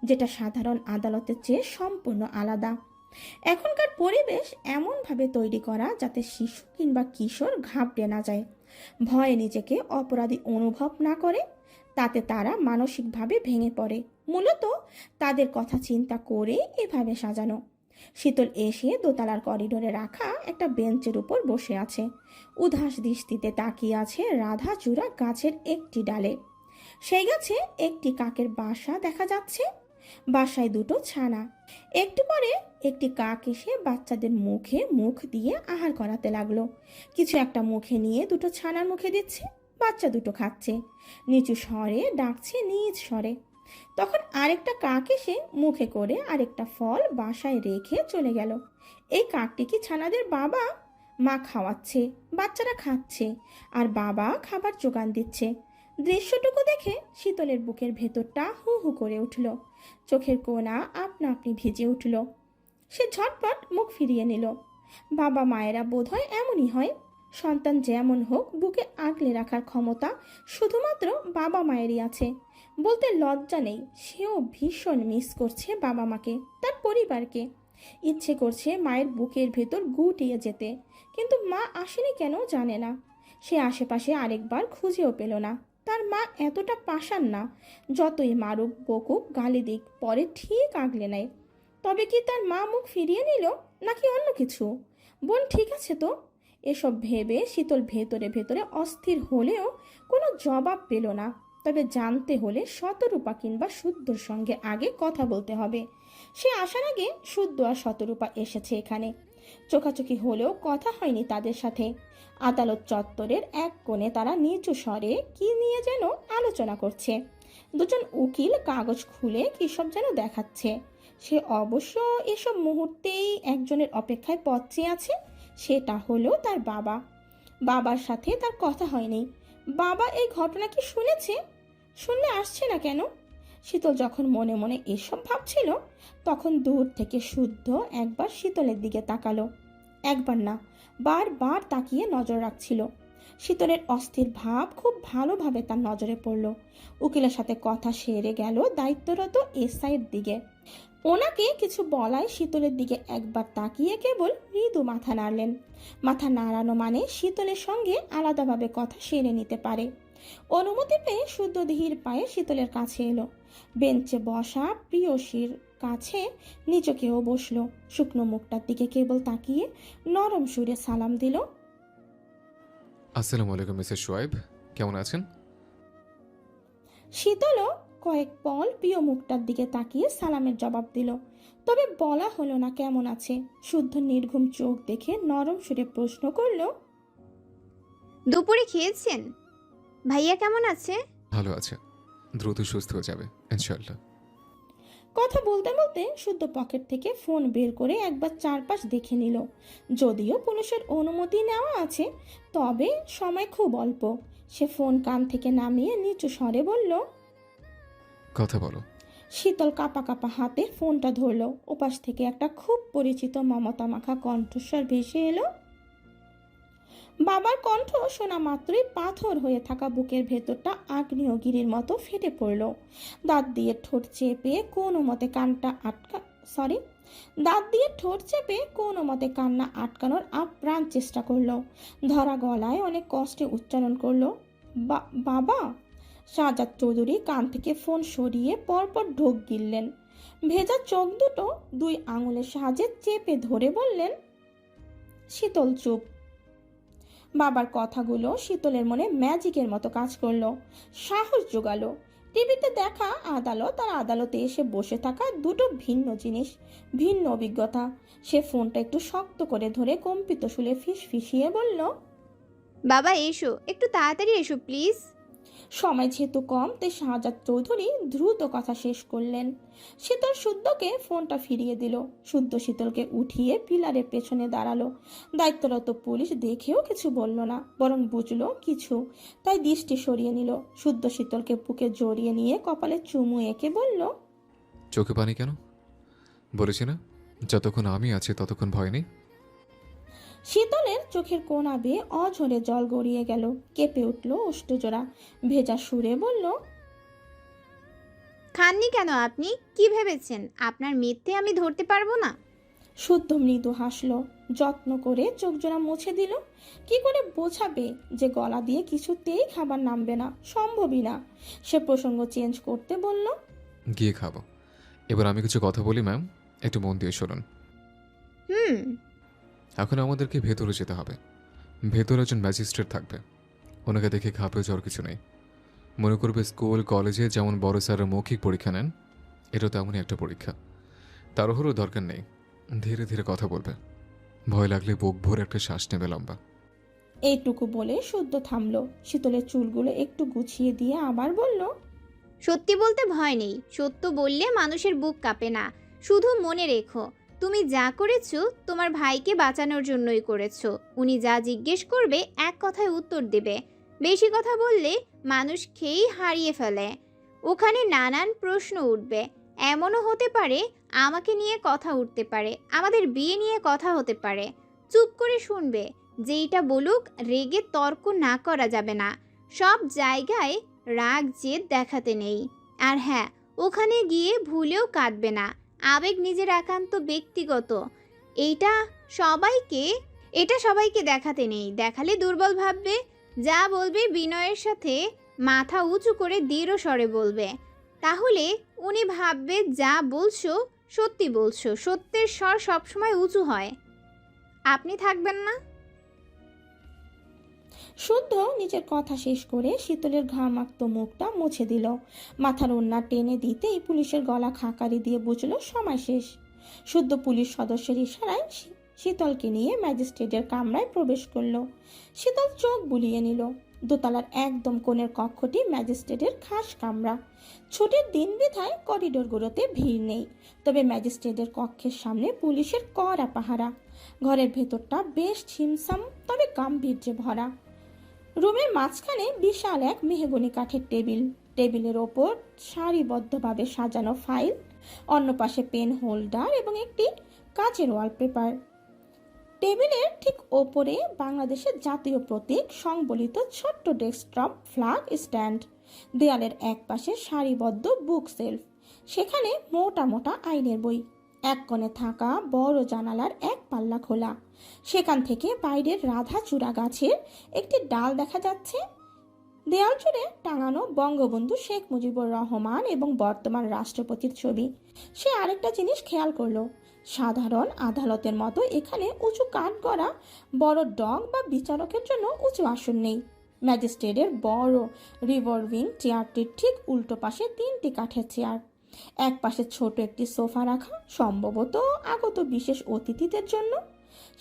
যেটা সাধারণ আদালতের চেয়ে সম্পূর্ণ আলাদা। এখনকার পরিবেশ এমনভাবে তৈরি করা যাতে শিশু কিংবা কিশোর ঘাবড়ে না যায়, ভয়ে নিজেকে অপরাধী অনুভব না করে। তাতে তারা মানসিকভাবে ভেঙে পড়ে। মূলত তাদের কথা চিন্তা করে এভাবে সাজানো। শীতল এসে দোতলার করিডোরে রাখা একটা বেঞ্চের উপর বসে আছে। উদাস দৃষ্টিতে তাকিয়ে আছে রাধাচূড়া গাছের একটি ডালে। সেই গাছে একটি কাকের বাসা দেখা যাচ্ছে। বাসায় দুটো ছানা। একটু পরে একটি কাক এসে বাচ্চাদের মুখে মুখ দিয়ে আহার করাতে লাগলো। কিছু একটা মুখে নিয়ে দুটো ছানার মুখে দিচ্ছে। বাচ্চা দুটো খাচ্ছে। নিচু স্বরে ডাকছে নিজ স্বরে। তখন আরেকটা কাক এসে মুখে করে আরেকটা ফল বাসায় রেখে চলে গেল। এই কাকটি কি ছানাদের বাবা? মা খাওয়াচ্ছে, বাচ্চারা খাচ্ছে, আর বাবা খাবার জোগান দিচ্ছে। দৃশ্যটুকু দেখে শীতলের বুকের ভেতরটা হু হু করে উঠল। চোখের কোণা আপনা আপনি ভিজে উঠল। সে ঝটপট মুখ ফিরিয়ে নিল। বাবা মায়েরা বোধহয় এমনই হয়। সন্তান যেমন হোক, বুকে আগলে রাখার ক্ষমতা শুধুমাত্র বাবা মায়েরই আছে। বলতে লজ্জা নেই, সেও ভীষণ মিস করছে বাবা মাকে, তার পরিবারকে। ইচ্ছে করছে মায়ের বুকের ভেতর গুটিয়ে যেতে, কিন্তু মা আসেনি কেন জানে না। সে আশেপাশে আরেকবার খুঁজেও পেল না। তার মা এতটা পাষাণ না, যতই মারুক বকুক গালি দিক পরে ঠিক আগলে নেয়। তবে কি তার মা মুখ ফিরিয়ে নিল, নাকি অন্য কিছু? বোন ঠিক আছে তো? এসব ভেবে শীতল ভেতরে ভেতরে অস্থির হলেও কোনো জবাব পেল না। তবে জানতে হলে শতরূপা কিংবা শুদ্ধর সঙ্গে আগে কথা বলতে হবে। সে আসার আগে শুদ্ধ আর শতরূপা এসেছে এখানে। চোখাচোখি হলেও কথা হয়নি তাদের সাথে। আদালত চত্বরের এক কোণে তারা নিচু স্বরে কি নিয়ে যেন আলোচনা করছে। দুজন উকিল কাগজ খুলে কী সব যেন দেখাচ্ছে। সে অবশ্য এসব মুহূর্তেই একজনের অপেক্ষায় পথ চেয়ে আছে। সেটা হলো তার বাবা। বাবার সাথে তার কথা হয়নি। বাবা এই ঘটনা কি শুনেছে? শুনলে আসছে না কেন? শীতল যখন মনে মনে এসব ভাবছিল, তখন দূর থেকে শুদ্ধ একবার শীতলের দিকে তাকালো। একবার না, বারবার তাকিয়ে নজর রাখছিল। শীতলের অস্থির ভাব খুব ভালোভাবে তার নজরে পড়ল। উকিলের সাথে কথা সেরে গেল দায়িত্বরত এসআইয়ের দিকে। ওনাকে কিছু বলায় শীতলের দিকে একবার তাকিয়ে কেবল মৃদু মাথা নাড়লেন। মাথা নাড়ানো মানে শীতলের সঙ্গে আলাদাভাবে কথা সেরে নিতে পারে। অনুমতি পেয়ে শুদ্ধ ধীর পায়ে শীতলের কাছে এলো। বেঞ্চে বসা প্রিয়সীর কাছে নিজেকেও বসলো। শুকনো মুখটার দিকে কেবল তাকিয়ে নরম সুরে সালাম দিল। আসসালামু আলাইকুম মিসেস শোয়েব, কেমন আছেন? শীতলও কয়েক পল প্রিয় মুখটার দিকে তাকিয়ে সালামের জবাব দিল। তবে বলা হলো না কেমন আছে। শুদ্ধ নির্ঘুম চোখ দেখে নরম সুরে প্রশ্ন করল, দুপুরে খেয়েছেন? ভাইয়া কেমন আছে? ভালো আছে, দ্রুত সুস্থ হয়ে যাবে ইনশাল্লাহ। কথা বলতে বলতে শুদ্ধ পকেট থেকে ফোন বের করে একবার চারপাশ দেখে নিল। যদিও পুলিশের অনুমতি নেওয়া আছে, তবে সময় খুব অল্প। সে ফোন কান থেকে নামিয়ে নিচু স্বরে বলল, কথা বলো। শীতল কাঁপা কাঁপা হাতে ফোনটা ধরলো। ওপাশ থেকে একটা খুব পরিচিত মমতা মাখা কণ্ঠস্বর ভেসে এলো। বাবার কণ্ঠ শোনা মাত্রই পাথর হয়ে থাকা বুকের ভেতরটা আগ্নেয়গিরির মতো ফেটে পড়ল। দাঁত দিয়ে ঠোঁট চেপে কোনো মতে কোনো মতে কান্না আটকানোর আপ্রাণ চেষ্টা করলো। ধরা গলায় অনেক কষ্টে উচ্চারণ করলো, বাবা। সাজাদ চৌধুরী কান থেকে ফোন সরিয়ে পরপর ঢোক গিললেন। ভেজা চোখ দুটো দুই আঙুলের সাহায্যে চেপে ধরে বললেন, শীতল চুপ। বাবার কথাগুলো শীতলের মনে ম্যাজিকের মতো কাজ করলো, সাহস জোগালো। টিভিতে দেখা আদালত আর আদালতে এসে বসে থাকা দুটো ভিন্ন জিনিস, ভিন্ন অভিজ্ঞতা। সে ফোনটা একটু শক্ত করে ধরে কম্পিত সুরে ফিসফিসিয়ে বলল, বাবা এসো, একটু তাড়াতাড়ি এসো প্লিজ। সময় যেহেতু কম তাই শাহজাদ চৌধুরী দ্রুত কথা শেষ করলেন। শীতল শুদ্ধকে ফোনটা ফিরিয়ে দিল। শুদ্ধ শীতলকে উঠিয়ে পিলারের পেছনে দাঁড়ালো। দায়িত্বরত পুলিশ দেখেও কিছু বলল না, বরং বুঝলো কিছু, তাই দৃষ্টি সরিয়ে নিল। শুদ্ধ শীতলকে বুকে জড়িয়ে নিয়ে কপালে চুমু এঁকে বলল, চোখে পানি কেন? বলেছি না, যতক্ষণ আমি আছি ততক্ষণ ভয় নেই। শীতলের চোখের কোণা বেয়ে অঝরে জল গড়িয়ে গেল। কেঁপে উঠল ওষ্ঠজোড়া। ভেজা সুরে বলল, খাননি কেন আপনি? কি ভেবেছেন আপনার মিথ্যে আমি ধরতে পারবো না? শুদ্ধ মৃদু হাসলো। যত্ন করে চোখ জোড়া মুছে দিল। কি করে বোঝাবে যে গলা দিয়ে কিছুতেই খাবার নামবে না? সম্ভবই না। সে প্রসঙ্গ চেঞ্জ করতে বলল, গিয়ে খাবো। এবার আমি কিছু কথা বলি ম্যাম, একটু মন দিয়ে শুনুন। হুম। এখন আমাদেরকে ভেতরে যেতে হবে। ভেতরে একজন ম্যাজিস্ট্রেট থাকবে। ওনাকে দেখে ঘাবড়ে যাওয়ার কিছু নেই। মনে করবে স্কুল কলেজে যেমন বড় স্যারের মৌখিক পরীক্ষা নেন, এটা তেমনই একটা পরীক্ষা। তাড়াহুড়োর দরকার নেই, ধীরে ধীরে কথা বলবে। ভয় লাগলে বুক ভরে একটা শ্বাস নেবে লম্বা। এইটুকু বলে শুদ্ধ থামলো। শীতলের চুলগুলো একটু গুছিয়ে দিয়ে আবার বলল, সত্যি বলতে ভয় নেই। সত্য বললে মানুষের বুক কাঁপে না। শুধু মনে রেখো, তুমি যা করেছো তোমার ভাইকে বাঁচানোর জন্যই করেছো। উনি যা জিজ্ঞেস করবে এক কথায় উত্তর দেবে। বেশি কথা বললে মানুষ খেয়েই হারিয়ে ফেলে। ওখানে নানান প্রশ্ন উঠবে। এমনও হতে পারে আমাকে নিয়ে কথা উঠতে পারে, আমাদের বিয়ে নিয়ে কথা হতে পারে। চুপ করে শুনবে। যেইটা বলুক রেগে তর্ক না করা যাবে না। সব জায়গায় রাগ জেদ দেখাতে নেই। আর হ্যাঁ, ওখানে গিয়ে ভুলেও কাঁদবে না। আবেগ নিজের একান্ত ব্যক্তিগত। এইটা সবাইকে দেখাতে নেই। দেখালে দুর্বল ভাববে। যা বলবে বিনয়ের সাথে মাথা উঁচু করে দৃঢ় স্বরে বলবে। তাহলে উনি ভাববে যা বলছো সত্যি বলছো। সত্যের স্বর সবসময় উঁচু হয়। আপনি থাকবেন না? শুদ্ধ নিজের কথা শেষ করে শীতলের ঘামাক্ত মুখটা মুছে দিল। মাথার ওড়না টেনে দিতেই পুলিশের গলা খাকারি দিয়ে বুঝলো সময় শেষ। শুদ্ধ পুলিশ সদস্যের ইশারায় শীতলকে নিয়ে ম্যাজিস্ট্রেটের কামরায় প্রবেশ করলো। শীতল চোখ বুলিয়ে নিল। দোতলার একদম কোণের কক্ষটি ম্যাজিস্ট্রেটের খাস কামরা। ছুটির দিন বিধায় করিডোরগুলোতে ভিড় নেই, তবে ম্যাজিস্ট্রেটের কক্ষের সামনে পুলিশের কড়া পাহারা। ঘরের ভেতরটা বেশ ছিমছাম, তবে গাম্ভীর্যে ভরা। রুমের মাঝখানে বিশাল এক মেহগনি কাঠের টেবিল। টেবিলের ওপর সারিবদ্ধভাবে সাজানো ফাইল, অন্য পাশে পেন হোল্ডার এবং একটি কাচের ওয়ালপেপার। টেবিলের ঠিক ওপরে বাংলাদেশের জাতীয় প্রতীক সংবলিত ছোট্ট ডেস্কটপ ফ্ল্যাগ স্ট্যান্ড। দেয়ালের এক পাশে সারিবদ্ধ বুক সেলফ, সেখানে মোটা মোটা আইনের বই। এক কোণে থাকা বড় জানালার এক পাল্লা খোলা, সেখান থেকে বাইরের রাধাচূড়া গাছের একটি ডাল দেখা যাচ্ছে। দেয়াল জুড়ে টাঙানো বঙ্গবন্ধু শেখ মুজিবুর রহমান এবং বর্তমান রাষ্ট্রপতির ছবি। সে আরেকটা জিনিস খেয়াল করলো, সাধারণ আদালতের মতো এখানে উঁচু কাঠ গড়া বড় ডগ বা বিচারকের জন্য উঁচু আসন নেই। ম্যাজিস্ট্রেটের বড় রিভলভিং চেয়ারটির ঠিক উল্টো পাশে তিনটি কাঠের চেয়ার। এক পাশে ছোট একটি সোফা রাখা, সম্ভবত আগত বিশেষ অতিথিদের জন্য।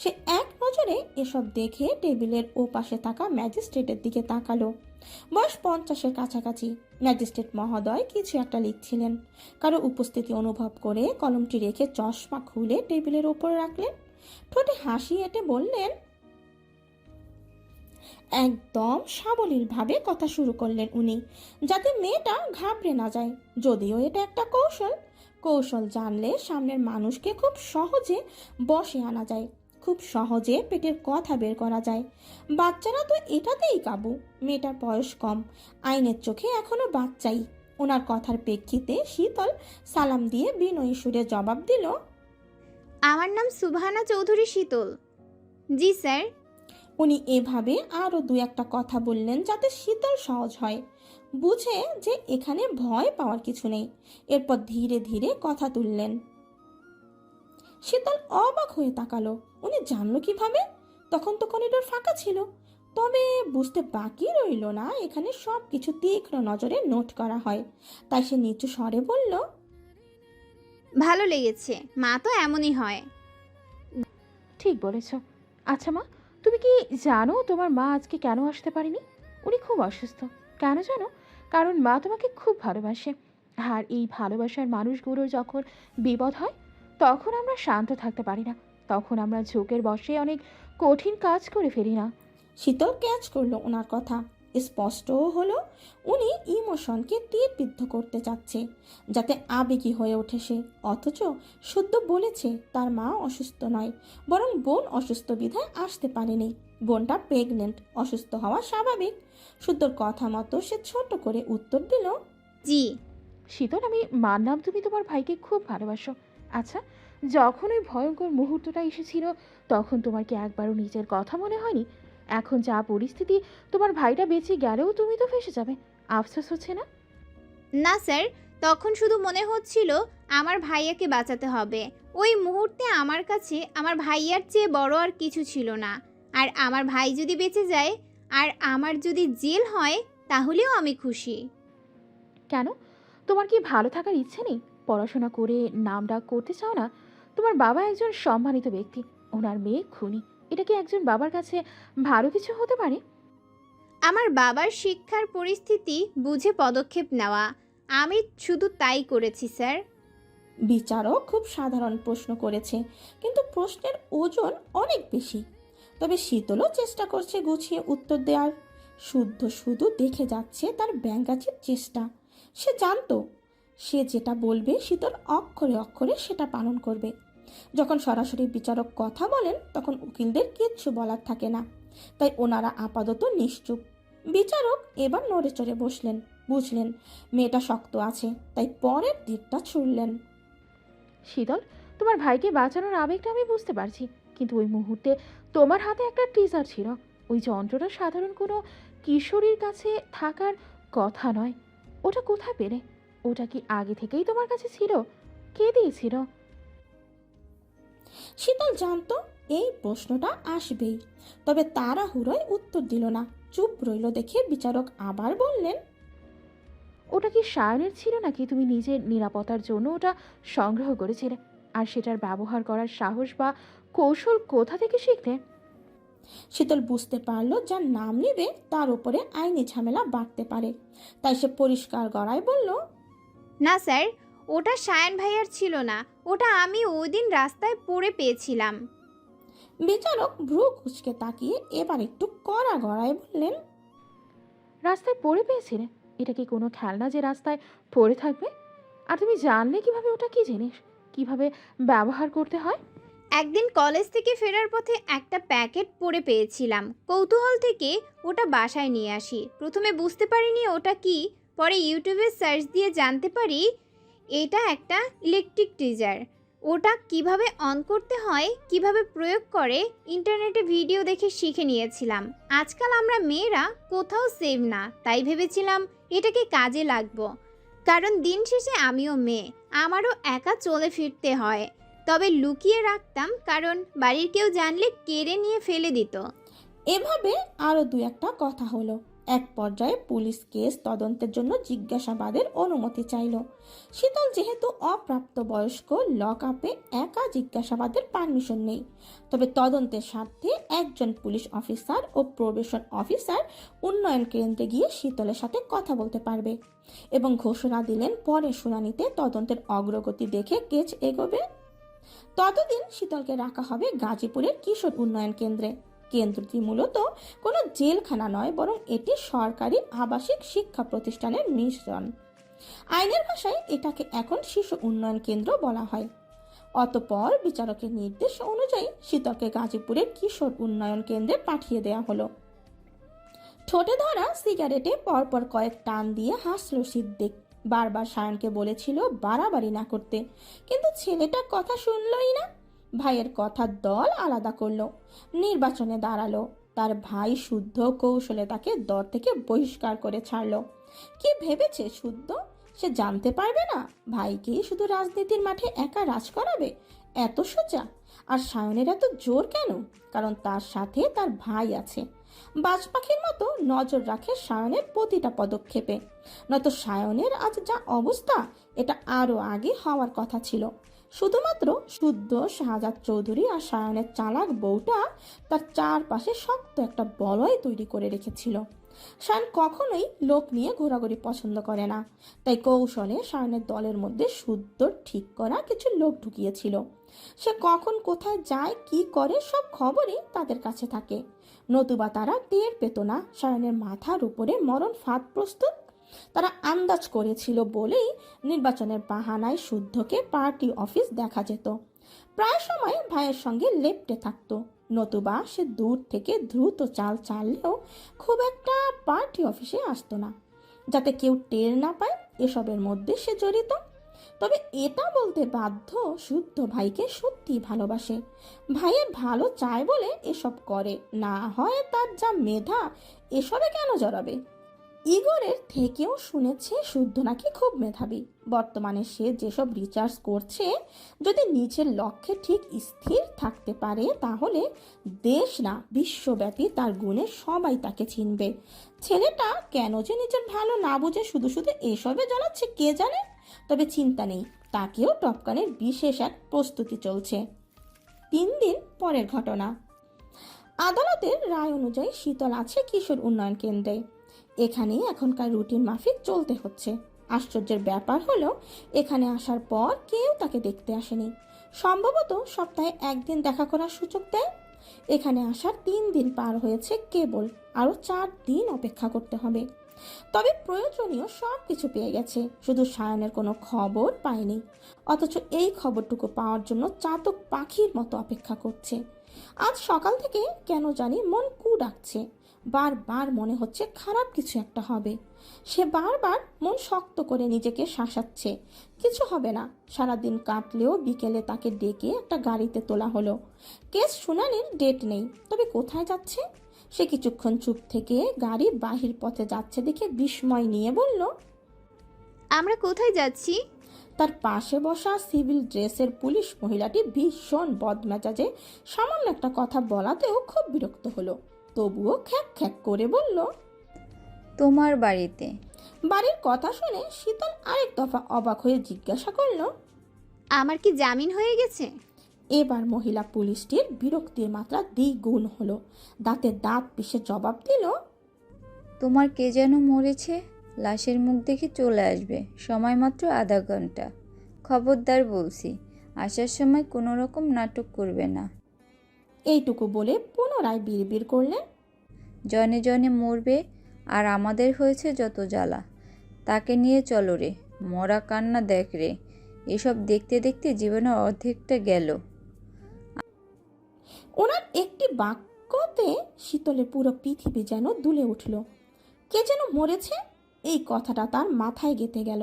সে এক নজরে এসব দেখে টেবিলের ও পাশে থাকা ম্যাজিস্ট্রেটের দিকে তাকালো। বয়স 50-এর কাছাকাছি। ম্যাজিস্ট্রেট মহোদয় কিছু একটা লিখছিলেন। কারো উপস্থিতি অনুভব করে কলমটি রেখে চশমা খুলে টেবিলের ওপর রাখলেন। ঠোঁটে হাসি এঁটে বললেন, একদম সাবলীলভাবে কথা শুরু করলেন উনি, যাতে মেয়েটা ঘাবড়ে না যায়। যদিও এটা একটা কৌশল জানলে সামনের মানুষকে খুব সহজে বশে আনা যায়, খুব সহজে পেটের কথা বের করা যায়। বাচ্চারা তো এটাতেই কাবু। মেয়েটার বয়স কম, আইনের চোখে এখনো বাচ্চাই। ওনার কথার প্রেক্ষিতে শীতল সালাম দিয়ে বিনয়ী সুরে জবাব দিল, আমার নাম সুবহানা চৌধুরী শীতল। জি স্যার। উনি এভাবে আরও দু একটা কথা বললেন যাতে শীতল সহজ হয়, বুঝে যে এখানে ভয় পাওয়ার কিছু নেই। এরপর ধীরে ধীরে কথা তুললেন। শীতল অবাক হয়ে তাকালো। উনি জানলো কিভাবে? তখন তো করিডোর ফাঁকা ছিল। তবে বুঝতে বাকি রইল না এখানে সব কিছু তীক্ষ্ণ নজরে নোট করা হয়। তাই সে নিচু স্বরে বলল, ভালো লেগেছে, মা তো এমনই হয়। ঠিক বলেছ। আচ্ছা মা, তুমি কি জানো তোমার মা আজকে কেন আসতে পারেনি? উনি খুব অসুস্থ। কেন জানো? কারণ মা তোমাকে খুব ভালোবাসে। আর এই ভালোবাসার মানুষগুলোর যখন বিপদ হয় তখন আমরা শান্ত থাকতে পারি না, তখন আমরা ঝোঁকের বশে অনেক কঠিন কাজ করে ফেলি না। শীতল ক্যাচ করলো ওনার কথা। স্পষ্টও হলো উনি ইমোশনকে তীরবিদ্ধ করতে চাচ্ছে, যাতে আবেগী হয়ে ওঠে সে। অথচ শুদ্ধ বলেছে তার মা অসুস্থ নয়, বরং বোন অসুস্থ বিধায় আসতে পারেনি। বোনটা প্রেগনেন্ট, অসুস্থ হওয়া স্বাভাবিক। শুদ্ধর কথা মতো সে ছোট করে উত্তর দিল, জি। শীতল, আমি মানলাম তুমি তোমার ভাইকে খুব ভালোবাসো। আচ্ছা, যখন ওই ভয়ঙ্কর মুহূর্তটা এসেছিল তখন তোমার কি একবারও নিজের কথা মনে হয়নি? এখন যা পরিস্থিতি, তোমার ভাইটা বেঁচে গেলেও তুমি তো ফেঁসে যাবে। আফসোস হচ্ছে না? না স্যার, তখন শুধু মনে হচ্ছিল আমার ভাইয়াকে বাঁচাতে হবে। ওই মুহূর্তে আমার কাছে আমার ভাইয়ার চেয়ে বড় আর কিছু ছিল না। আর আমার ভাই যদি বেঁচে যায় আর আমার যদি জেল হয় তাহলেও আমি খুশি। কেন? তোমার কি ভালো থাকার ইচ্ছে নেই? পড়াশোনা করে নাম ডাক করতে চাও না? তোমার বাবা একজন সম্মানিত ব্যক্তি, ওনার মেয়ে খুনি। এটা কি একজন বাবার কাছে ভালো কিছু হতে পারে? আমার বাবার শিক্ষার পরিস্থিতি বুঝে পদক্ষেপ নেওয়া, আমি শুধু তাই করেছি স্যার। বিচারক খুব সাধারণ প্রশ্ন করেছে, কিন্তু প্রশ্নের ওজন অনেক বেশি। তবে শীতলও চেষ্টা করছে গুছিয়ে উত্তর দেওয়ার। শুদ্ধ শুধু দেখে যাচ্ছে তার ব্যঙ্গাচির চেষ্টা। সে জানতো সে যেটা বলবে শীতল অক্ষরে অক্ষরে সেটা পালন করবে। যখন সরাসরি বিচারক কথা বলেন তখন উকিলদের কিচ্ছু বলার থাকে না, তাই ওনারা আপাতত নিশ্চুপ। বিচারক এবার নড়ে চড়ে বসলেন। বুঝলেন মেয়েটা শক্ত আছে, তাই পরের দিকটা ছুড়লেন। শীতল, তোমার ভাইকে বাঁচানোর আবেগটা আমি বুঝতে পারছি, কিন্তু ওই মুহূর্তে তোমার হাতে একটা টিজার ছিল। ওই যন্ত্রটা সাধারণ কোনো কিশোরীর কাছে থাকার কথা নয়। ওটা কোথায় পেলে? ওটা কি আগে থেকেই তোমার কাছে ছিল? কে দিয়েছিল? শীতল জানতো এই প্রশ্নটা আসবেই, তবে তাড়াহুড়োয় উত্তর দিল না। চুপ রইল দেখে বিচারক আবার বললেন, ওটা কি সায়নের ছিল নাকি তুমি নিজের নিরাপত্তার জন্য ওটা সংগ্রহ করেছিলে? আর সেটার ব্যবহার করার সাহস বা কৌশল কোথা থেকে শিখলে? শীতল বুঝতে পারলো যার নাম নেবে তার উপরে আইনি ঝামেলা বাড়তে পারে। তাই সে পরিষ্কার গলায় বলল, না স্যার, ওটা সায়ন ভাইয়ার ছিল না, ওটা আমি ওই দিন রাস্তায় পড়ে পেয়েছিলাম। বিচারক ভ্রু কুঁচকে তাকিয়ে এবার একটু কড়া গলায় বললেন, রাস্তায় পড়ে পেয়েছিলে? এটা কি কোনো খেলনা যে রাস্তায় পড়ে থাকবে? আর তুমি জানলে কিভাবে ওটা কি জিনিস, কিভাবে ব্যবহার করতে হয়? একদিন কলেজ থেকে ফেরার পথে একটা প্যাকেট পড়ে পেয়েছিলাম। কৌতূহল থেকে ওটা বাসায় নিয়ে আসি। প্রথমে বুঝতে পারিনি ওটা কি, পরে ইউটিউবে সার্চ দিয়ে জানতে পারি এটা একটা ইলেকট্রিক টিজার। ওটা কিভাবে অন করতে হয়, কিভাবে প্রয়োগ করে, ইন্টারনেটে ভিডিও দেখে শিখে নিয়েছিলাম। আজকাল আমরা মেয়েরা কোথাও সেভ না, তাই ভেবেছিলাম এটাকে কাজে লাগবো। কারণ দিন শেষে আমিও মেয়ে, আমারও একা চলে ফিরতে হয়। তবে লুকিয়ে রাখতাম, কারণ বাড়ির কেউ জানলে কেড়ে নিয়ে ফেলে দিত। এভাবে আরো দু একটা কথা হলো। এক পর্যায়ে পুলিশ কেস তদন্তের জন্য জিজ্ঞাসাবাদের অনুমতি চাইল। শীতল যেহেতু অপ্রাপ্তবয়স্ক, লক আপে একা জিজ্ঞাসাবাদের পারমিশন নেই। তবে তদন্তের স্বার্থে একজন পুলিশ অফিসার ও প্রবেশন অফিসার উন্নয়ন কেন্দ্রে গিয়ে শীতলের সাথে কথা বলতে পারবে, এবং ঘোষণা দিলেন পরের শুনানিতে তদন্তের অগ্রগতি দেখে কেস এগোবে। ততদিন শীতলকে রাখা হবে গাজীপুরের কিশোর উন্নয়ন কেন্দ্রে। কেন্দ্রটি মূলত কোনো জেলখানা নয়, বরং এটি সরকারি আবাসিক শিক্ষা প্রতিষ্ঠানের মিশ্রণ। আইনের ভাষায় এটাকে এখন শিশু উন্নয়ন কেন্দ্র বলা হয়। অতঃপর বিচারকের নির্দেশ অনুযায়ী শীতলকে গাজীপুরের কিশোর উন্নয়ন কেন্দ্রে পাঠিয়ে দেওয়া হলো। ঠোঁটে ধরা সিগারেটে পরপর কয়েক টান দিয়ে হাসল সিদ্দিক। বারবার সায়নকে বলেছিল বাড়াবাড়ি না করতে, কিন্তু ছেলেটা কথা শুনলই না। ভাইয়ের কথার দল আলাদা করলো, নির্বাচনে দাঁড়ালো। তার ভাই শুদ্ধ কৌশলে তাকে দল থেকে বহিষ্কার করে ছাড়লো। কি ভেবেছে শুদ্ধ? সে জানতে পারবে না ভাইকেই শুধু রাজনীতির মাঠে একা রাজ করাবে? এত সোজা। আর সায়নের এত জোর কেন? কারণ তার সাথে তার ভাই আছে, বাজ পাখির মতো নজর রাখে সায়নের প্রতিটা পদক্ষেপে। নয়তো সায়নের আজ যা অবস্থা, এটা আরও আগে হওয়ার কথা ছিল। শুধুমাত্র শুদ্ধ শাহজাদ চৌধুরী আর সায়নের চালাক বউটা তার চারপাশে শক্ত একটা বলয় তৈরি করে রেখেছিল। সায়ন কখনোই লোক নিয়ে ঘোরাঘুরি পছন্দ করে না, তাই কৌশলে সায়নের দলের মধ্যে শুদ্ধ ঠিক করা কিছু লোক ঢুকিয়েছিল। সে কখন কোথায় যায় কি করে সব খবরই তাদের কাছে থাকে, নতুবা তারা টের পেত না সায়নের মাথার উপরে মরণ ফাঁদ প্রস্তুত। তারা আন্দাজ করেছিল বলেই নির্বাচনের বাহানায় শুদ্ধকে পার্টি অফিস দেখা যেত। প্রায় সময় ভাইয়ের সঙ্গে লেপ্টে থাকতো, নতুবা সে দূর থেকে দ্রুত চাল চাললেও খুব একটা পার্টি অফিসে আসতো না, যাতে কেউ টের না পায় এসবের মধ্যে সে জড়িত। তবে এটা বলতে বাধ্য, শুদ্ধ ভাইকে সত্যি ভালোবাসে, ভাইয়ের ভালো চায় বলে এসব করে, না হয় তার যা মেধা এসবে কেন জড়াবে। ইগরের থেকেও শুনেছে শুদ্ধ নাকি খুব মেধাবী। বর্তমানে সে যেসব রিসার্চ করছে, যদি নিজের লক্ষ্যে ঠিক স্থির থাকতে পারে তাহলে দেশ না বিশ্বব্যাপী তার গুণে সবাই তাকে চিনবে। ছেলেটা কেন যে নিজের ভালো না বুঝে শুধু শুধু এসবে জ্বালাচ্ছে কে জানে। তবে চিন্তা নেই, তাকেও টপকানের বিশেষ এক প্রস্তুতি চলছে। 3 দিন পরের ঘটনা। আদালতের রায় অনুযায়ী শীতল আছে কিশোর উন্নয়ন কেন্দ্রে। এখানে এখনকার রুটিন মাফিক চলতে হচ্ছে। আশ্চর্যের ব্যাপার হলো এখানে আসার পর কেউ তাকে দেখতে আসেনি। সম্ভবত সপ্তাহে 1 দিন দেখা করার সুযোগ দেয়। এখানে আসার 3 দিন পার হয়েছে, কেবল আরও 4 দিন অপেক্ষা করতে হবে। তবে প্রয়োজনীয় সব কিছু পেয়ে গেছে, শুধু সায়নের কোনো খবর পায়নি। অথচ এই খবরটুকু পাওয়ার জন্য চাতক পাখির মতো অপেক্ষা করছে। আজ সকাল থেকে কেন জানি মন কু ডাকছে, বারবার মনে হচ্ছে খারাপ কিছু একটা হবে। সে বারবার মন শক্ত করে নিজেকে শাসাচ্ছে, কিছু হবে না। সারাদিন কাটলেও বিকেলে তাকে ডেকে একটা গাড়িতে তোলা হলো। কেস শুনানির ডেট নেই, তবে কোথায় যাচ্ছে? সে কিছুক্ষণ চুপ থেকে গাড়ি বাহির পথে যাচ্ছে দেখে বিস্ময় নিয়ে বলল, আমরা কোথায় যাচ্ছি? তার পাশে বসা সিভিল ড্রেসের পুলিশ মহিলাটি ভীষণ বদমেজাজে সামান্য একটা কথা বলাতেও খুব বিরক্ত হলো। তবুও খ্যাক খ্যাক করে বলল, তোমার বাড়িতে। বাড়ির কথা শুনে শীতল আরেক দফা অবাক হয়ে জিজ্ঞাসা করলো, আমার কি জামিন হয়ে গেছে? এবার মহিলা পুলিশটির বিরক্তির মাত্রা দ্বিগুণ হলো। দাঁতে দাঁত পিষে জবাব দিল, তোমার কে যেন মরেছে, লাশের মুখ দেখে চলে আসবে, সময় মাত্র আধা ঘন্টা। খবরদার বলছি, আসার সময় কোনো রকম নাটক করবে না। এইটুকু বলে পুনরায় বিড়বিড় করলেন, জনে জনে মরবে, আর আমাদের হয়েছে যত জ্বালা। তাকে নিয়ে চলো রে, মরা কান্না দেখ রে, এসব দেখতে দেখতে জীবনের অর্ধেকটা গেল। ওনার একটি বাক্যতে শীতলের পুরো পৃথিবী যেন দুলে উঠল। কে যেন মরেছে, এই কথাটা তার মাথায় গেঁথে গেল।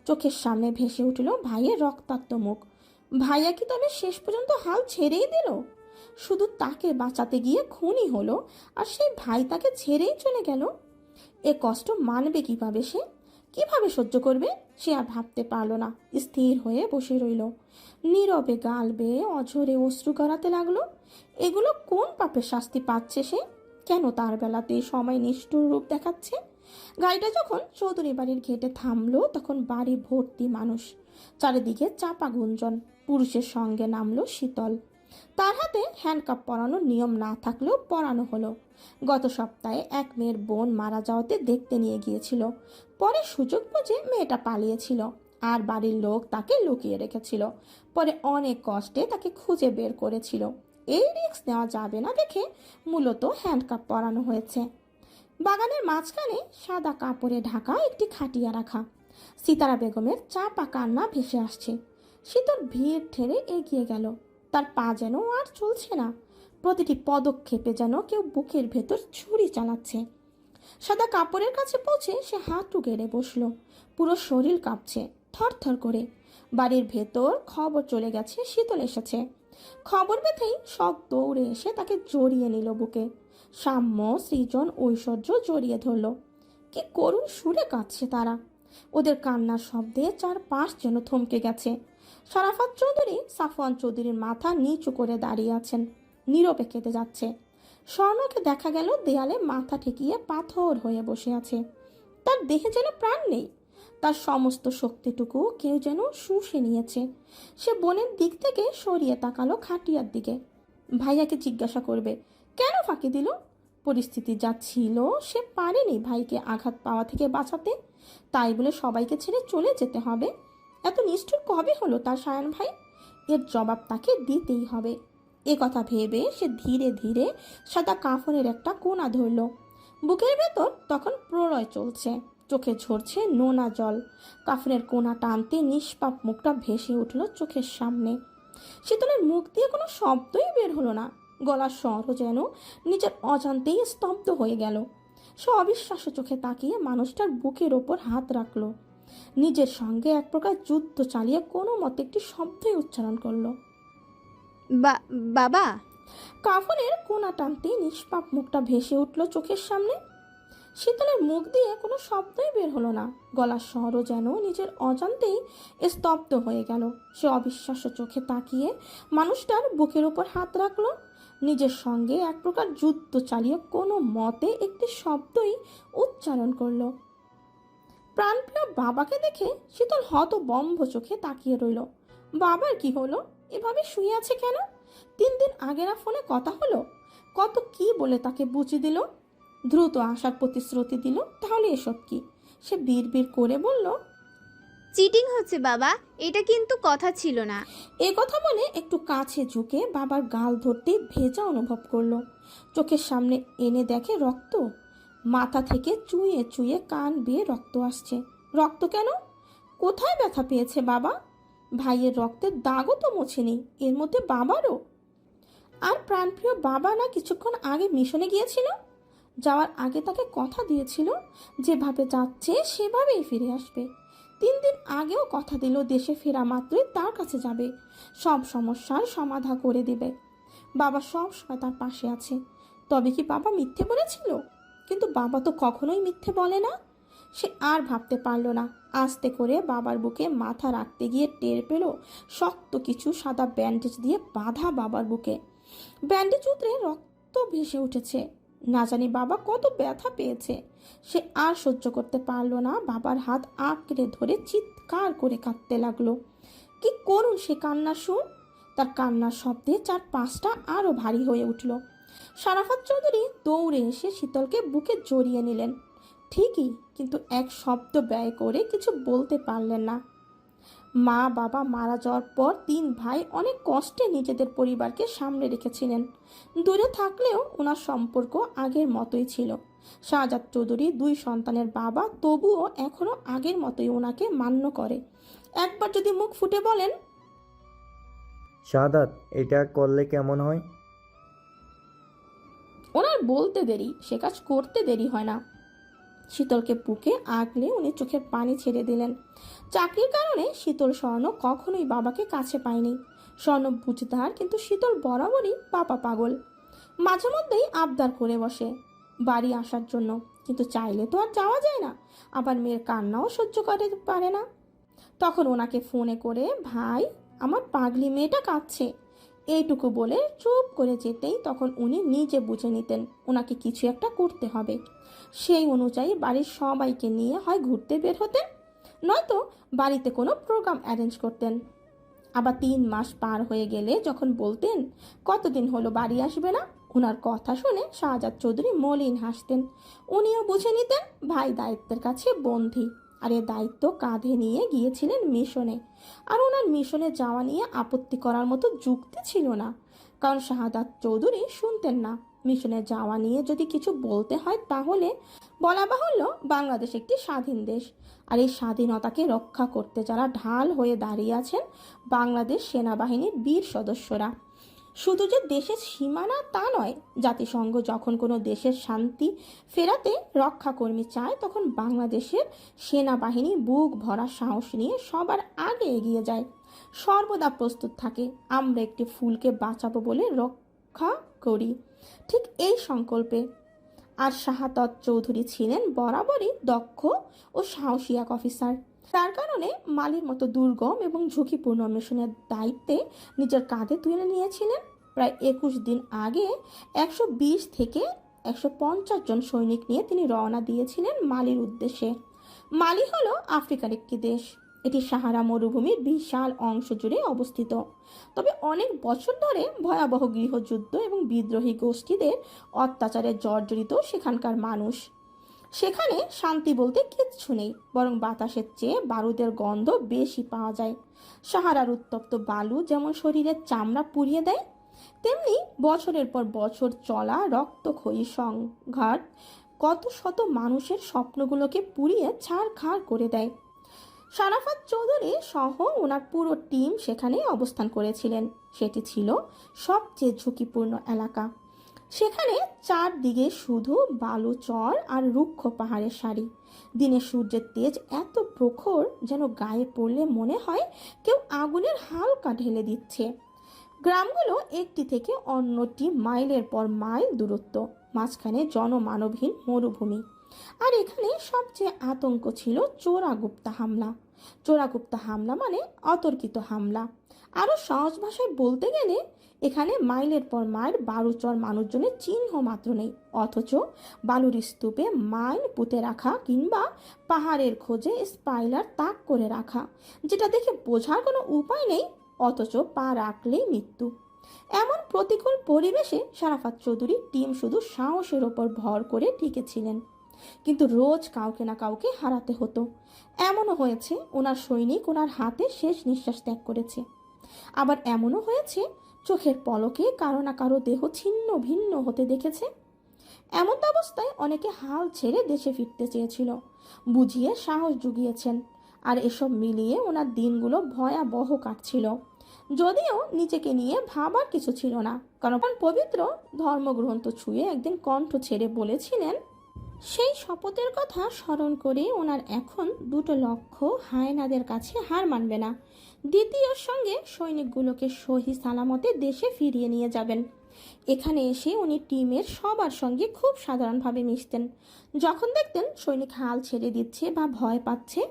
চোখের সামনে ভেসে উঠল ভাইয়ের রক্তাক্ত মুখ। ভাইয়া কি তবে শেষ পর্যন্ত হাল ছেড়েই দিল? শুধু তাকে বাঁচাতে গিয়ে খুনই হলো, আর সেই ভাই তাকে ছেড়েই চলে গেল। এ কষ্ট মানবে কিভাবে সে? কিভাবে সহ্য করবে? সে আর ভাবতে পারল না, স্থির হয়ে বসে রইল। নীরবে গাল বেয়ে অঝরে অশ্রু গড়াতে লাগলো। এগুলো কোন পাপের শাস্তি পাচ্ছে সে? কেন তার বেলাতে সময় নিষ্ঠুর রূপ দেখাচ্ছে? গাড়িটা যখন চৌধুরী বাড়ির ঘেটে থামলো তখন বাড়ি ভর্তি মানুষ, চারিদিকে চাপা গুঞ্জন। পুরুষের সঙ্গে নামলো শীতল। তার হাতে হ্যান্ডকাপ পরানোর নিয়ম না থাকলেও পরানো হলো। গত সপ্তাহে এক মেয়ের বোন মারা যাওয়াতে দেখতে নিয়ে গিয়েছিল। পরে সুযোগ বুঝে মেয়েটা পালিয়েছিল, আর বাড়ির লোক তাকে লুকিয়ে রেখেছিল। পরে অনেক কষ্টে তাকে খুঁজে বের করেছিল। এই রিস্ক নেওয়া যাবে না দেখে মূলত হ্যান্ডকাপ পরানো হয়েছে। বাগানের মাঝখানে সাদা কাপড়ে ঢাকা একটি খাটিয়া রাখা। সিতারা বেগমের চাপা কান্না ভেসে আসছে। শীতল ভিড় ঠেলে এগিয়ে গেল। তার পা যেন আর চলছে না, প্রতিটি পদক্ষেপে যেন কেউ বুকের ভেতর ছুরি চালাচ্ছে। সাদা কাপড়ের কাছে পৌঁছে সে হাঁটু গেড়ে বসলো। পুরো শরীর কাঁপছে থরথর করে। বাড়ির ভেতর খবর চলে গেছে শীতল এসেছে। খবর পেতেই সব দৌড়ে এসে তাকে জড়িয়ে নিল বুকে। সাম্য, সৃজন, ঐশ্বর্য জড়িয়ে ধরল। কি করুণ সুরে কাঁদছে তারা। ওদের কান্নার শব্দে চারপাশ যেন থমকে গেছে। শরাফত চৌধুরী সাফওয়ান চৌধুরীর মাথা নিচু করে দাঁড়িয়ে আছেন, নীরবে কেঁদে যাচ্ছে। স্বর্ণকে দেখা গেল দেয়ালে মাথা ঠেকিয়ে পাথর হয়ে বসে আছে। তার দেহে যেন প্রাণ নেই, তার সমস্ত শক্তিটুকু কেউ যেন শুষে নিয়েছে। সে বোনের দিক থেকে সরিয়ে তাকালো খাটিয়ার দিকে। ভাইয়াকে জিজ্ঞাসা করবে কেন ফাঁকি দিল। পরিস্থিতি যা ছিল সে পারেনি ভাইকে আঘাত পাওয়া থেকে বাঁচাতে, তাই বলে সবাইকে ছেড়ে চলে যেতে হবে? এত নিষ্ঠুর কবে হলো তার সায়ান ভাই? এর জবাব তাকে দিতেই হবে। এ কথা ভেবে সে ধীরে ধীরে সাদা কাফনের একটা কোণা ধরল। বুকের ভেতর তখন প্রলয় চলছে, চোখে ঝরছে নোনা জল। কাফনের কোণা টানতে নিষ্পাপ মুখটা ভেসে উঠল চোখের সামনে। শীতলের মুখ দিয়ে কোনো শব্দই বের হলো না, গলার স্বরও যেন নিজের অজান্তেই স্তব্ধ হয়ে গেল। সে অবিশ্বাস্য চোখে তাকিয়ে মানুষটার বুকের ওপর হাত রাখলো। নিজের সঙ্গে এক প্রকার যুদ্ধ চালিয়ে কোনো মতে একটি শব্দই উচ্চারণ করলো। বাবা। কাফনের কোণা টানতে নিষ্পাপ মুখটা ভেসে উঠল চোখের সামনে। শীতলের মুখ দিয়ে কোনো শব্দই বের হলো না, গলার স্বরও যেন নিজের অজান্তেই স্তব্ধ হয়ে গেল। সে অবিশ্বাস্য চোখে তাকিয়ে মানুষটার বুকের উপর হাত রাখলো। নিজের সঙ্গে এক প্রকার যুদ্ধ চালিয়ে কোনো মতে একটি শব্দই উচ্চারণ করলো। প্রাণপ্রিয় বাবাকে দেখে শীতল হতবম্ব চোখে তাকিয়ে রইল। বাবার কি হলো? এভাবে শুয়ে আছে কেন? 3 দিন আগে না ফোনে কথা হলো? কত কি বলে তাকে বুঝিয়ে দিল, দ্রুত আসার প্রতিশ্রুতি দিল। তাহলে এসব কি? সে বিড়বিড় করে বলল, চিটিং হচ্ছে বাবা, এটা কিন্তু কথা ছিল না। এ কথা বলে একটু কাছে ঝুঁকে বাবার গাল ধরতে ভেজা অনুভব করলো। চোখের সামনে এনে দেখে রক্ত। মাথা থেকে চুইয়ে চুইয়ে কান বেয়ে রক্ত আসছে। রক্ত কেন? কোথায় ব্যথা পেয়েছে বাবা? ভাইয়ের রক্তের দাগও তো মোছেনি, এর মধ্যে বাবারও। আর প্রাণপ্রিয় বাবা না কিছুক্ষণ আগে মিশনে গিয়েছিল। যাওয়ার আগে তাকে কথা দিয়েছিল যেভাবে যাচ্ছে সেভাবেই ফিরে আসবে। 3 দিন আগেও কথা দিল দেশে ফেরা মাত্রই তার কাছে যাবে, সব সমস্যার সমাধা করে দেবে। বাবা সব সময় তার পাশে আছে। তবে কি বাবা মিথ্যে বলেছিল? কিন্তু বাবা তো কখনোই মিথ্যে বলে না। সে আর ভাবতে পারল না। আস্তে করে বাবার বুকে মাথা রাখতে গিয়ে টের পেল শক্ত কিছু সাদা ব্যান্ডেজ দিয়ে বাঁধা বাবার বুকে। ব্যান্ডেজ উতরে রক্ত ভেসে উঠেছে। না জানি বাবা কত ব্যথা পেয়েছে। সে আর সহ্য করতে পারল না, বাবার হাত আঁকড়ে ধরে চিৎকার করে কাঁদতে লাগলো। কি করুন সে কান্নার সুর! তার কান্নার শব্দে 4-5টা আরও ভারী হয়ে উঠল। সারাফাত চৌধুরী দৌড়ে এসে শীতলকে বুকে জড়িয়ে নিলেন। ঠিকই, কিন্তু এক শব্দ ব্যয় করে কিছু বলতে পারলেন না। মা বাবা মারা যাওয়ার পর 3 ভাই অনেক কষ্টে নিজেদের পরিবারকে সামনে রেখেছিলেন। দূরে থাকলেও ওনার সম্পর্ক আগের মতোই ছিল। শাহজাদ চৌধুরী 2 সন্তানের বাবা, তবুও এখনো আগের মতোই ওনাকে মান্য করে। একবার যদি মুখ ফুটে বলেন, শাহাদাত, এটা করলে কেমন হয়? ওনার বলতে দেরি, সে কাজ করতে দেরি হয় না। শীতলকে বুকে আগলে উনি চোখের পানি ছেড়ে দিলেন। চাকরির কারণে শীতল স্বর্ণ কখনোই বাবাকে কাছে পায়নি। স্বর্ণ বুঝদার, কিন্তু শীতল বরাবরই বাবা পাগল। মাঝে মধ্যেই আবদার করে বসে বাড়ি আসার জন্য, কিন্তু চাইলে তো আর যাওয়া যায় না। আবার মেয়ের কান্নাও সহ্য করতে পারে না। তখন ওনাকে ফোনে করে, ভাই আমার পাগলি মেয়েটা কাঁদছে, এইটুকু বলে চুপ করে যেতেই তখন উনি নিজে বুঝে নিতেন ওনাকে কিছু একটা করতে হবে। সেই অনুযায়ী বাড়ির সবাইকে নিয়ে হয় ঘুরতে বের হতেন, নয়তো বাড়িতে কোনো প্রোগ্রাম অ্যারেঞ্জ করতেন। আবার 3 মাস পার হয়ে গেলে যখন বলতেন কতদিন হলো বাড়ি আসবে না, ওনার কথা শুনে শাহজাদ চৌধুরী মলিন হাসতেন। উনিও বুঝে নিতেন ভাই দায়িত্বের কাছে বন্দী, আর এ দায়িত্ব কাঁধে নিয়ে গিয়েছিলেন মিশনে। আর ওনার মিশনে যাওয়া নিয়ে আপত্তি করার মতো যুক্তি ছিল না, কারণ শাহাদাত চৌধুরী শুনতেন না। মিশনে যাওয়া নিয়ে যদি কিছু বলতে হয় তাহলে বলা বাহুল্য বাংলাদেশ একটি স্বাধীন দেশ, আর এই স্বাধীনতাকে রক্ষা করতে যারা ঢাল হয়ে দাঁড়িয়ে আছেন বাংলাদেশ সেনাবাহিনীর বীর সদস্যরা। শুধু যে দেশের সীমানা তা নয়, জাতিসংঘ যখন কোনো দেশের শান্তি ফেরাতে রক্ষাকর্মী চায় তখন বাংলাদেশের সেনাবাহিনী বুক ভরা সাহস নিয়ে সবার আগে এগিয়ে যায়, সর্বদা প্রস্তুত থাকে। আমরা একটি ফুলকে বাঁচাবো বলে রক্ষা করি, ঠিক এই সংকল্পে। আর শাহাদাত চৌধুরী ছিলেন বরাবরই দক্ষ ও সাহসী এক অফিসার। তার কারণে মালির মতো দুর্গম এবং ঝুঁকিপূর্ণ মিশনের দায়িত্বে নিজের কাঁধে তুলে নিয়েছিলেন। প্রায় 21 দিন আগে 120 থেকে 150 জন সৈনিক নিয়ে তিনি রওনা দিয়েছিলেন মালির উদ্দেশ্যে। মালি হলো আফ্রিকার একটি দেশ। এটি সাহারা মরুভূমির বিশাল অংশ জুড়ে অবস্থিত। তবে অনেক বছর ধরে ভয়াবহ গৃহযুদ্ধ এবং বিদ্রোহী গোষ্ঠীদের অত্যাচারে জর্জরিত সেখানকার মানুষ। সেখানে শান্তি বলতে কিচ্ছু নেই, বরং বাতাসের চেয়ে বারুদের গন্ধ বেশি পাওয়া যায়। সাহারার উত্তপ্ত বালু যেমন শরীরের চামড়া পুড়িয়ে দেয়, তেমনি বছরের পর বছর চলা রক্তক্ষয়ী সংঘাত কত শত মানুষের স্বপ্নগুলোকে পুড়িয়ে ছাড়খাড় করে দেয়। শারাফাত চৌধুরী সহ ওনার পুরো টিম সেখানে অবস্থান করেছিলেন। সেটি ছিল সবচেয়ে ঝুঁকিপূর্ণ এলাকা। সেখানে চারদিকে শুধু বালু চর আর রুক্ষ পাহাড়ের সারি। দিনে সূর্যের তেজ এত প্রখর যেন গায়ে পড়লে মনে হয় কেউ আগুনের হালকা ঢেলে দিচ্ছে। গ্রামগুলো একটি থেকে অন্যটি মাইলের পর মাইল দূরত্ব, মাঝখানে জনমানবহীন মরুভূমি। আর এখানে সবচেয়ে আতঙ্ক ছিল চোরাগুপ্তা হামলা। চোরাগুপ্তা হামলা মানে অতর্কিত হামলা। আরও সহজ ভাষায় বলতে গেলে এখানে মাইলের পর মাইল বালুচর মানুষজনের চিহ্ন মাত্র নেই, অথচ বালুর স্তূপে মাইল পুঁতে রাখা কিংবা পাহাড়ের খোঁজে স্পাইলার তাক করে রাখা, যেটা দেখে বোঝার কোনো উপায় নেই, অথচ পা রাখলেই মৃত্যু। এমন প্রতিকূল পরিবেশে শারাফাত চৌধুরীর টিম শুধু সাহসের ওপর ভর করে টিকেছিলেন। কিন্তু রোজ কাউকে না কাউকে হারাতে হতো। এমনও হয়েছে ওনার সৈনিক ওনার হাতে শেষ নিঃশ্বাস ত্যাগ করেছে। আবার এমনও হয়েছে চোখের পলকে কারো না কারো দেহ ছিন্ন ভিন্ন হতে দেখেছে। এমন অবস্থায় অনেকে হাল ছেড়ে দেশে ফিরতে চেয়েছিল, বুঝিয়ে সাহস জুগিয়েছেন। আর এসব মিলিয়ে ওনার দিনগুলো ভয়াবহ কাটছিল। যদিও নিজেকে নিয়ে ভাবার কিছু ছিল না, কারণ পবিত্র ধর্মগ্রন্থ ছুঁয়ে একদিন কণ্ঠ ছেড়ে বলেছিলেন, সেই শপথের কথা স্মরণ করে ওনার এখন দুটো লক্ষ্য: হায়নাদের কাছে হার মানবে না, দ্বিতীয় সঙ্গে সৈনিকগুলোকে সহি সালামতে দেশে ফিরিয়ে নিয়ে যাবেন। এখানে এসে উনি টিমের সবার সঙ্গে খুব সাধারণভাবে মিশতেন। যখন দেখতেন সৈনিক হাল ছেড়ে দিচ্ছে বা ভয় পাচ্ছে,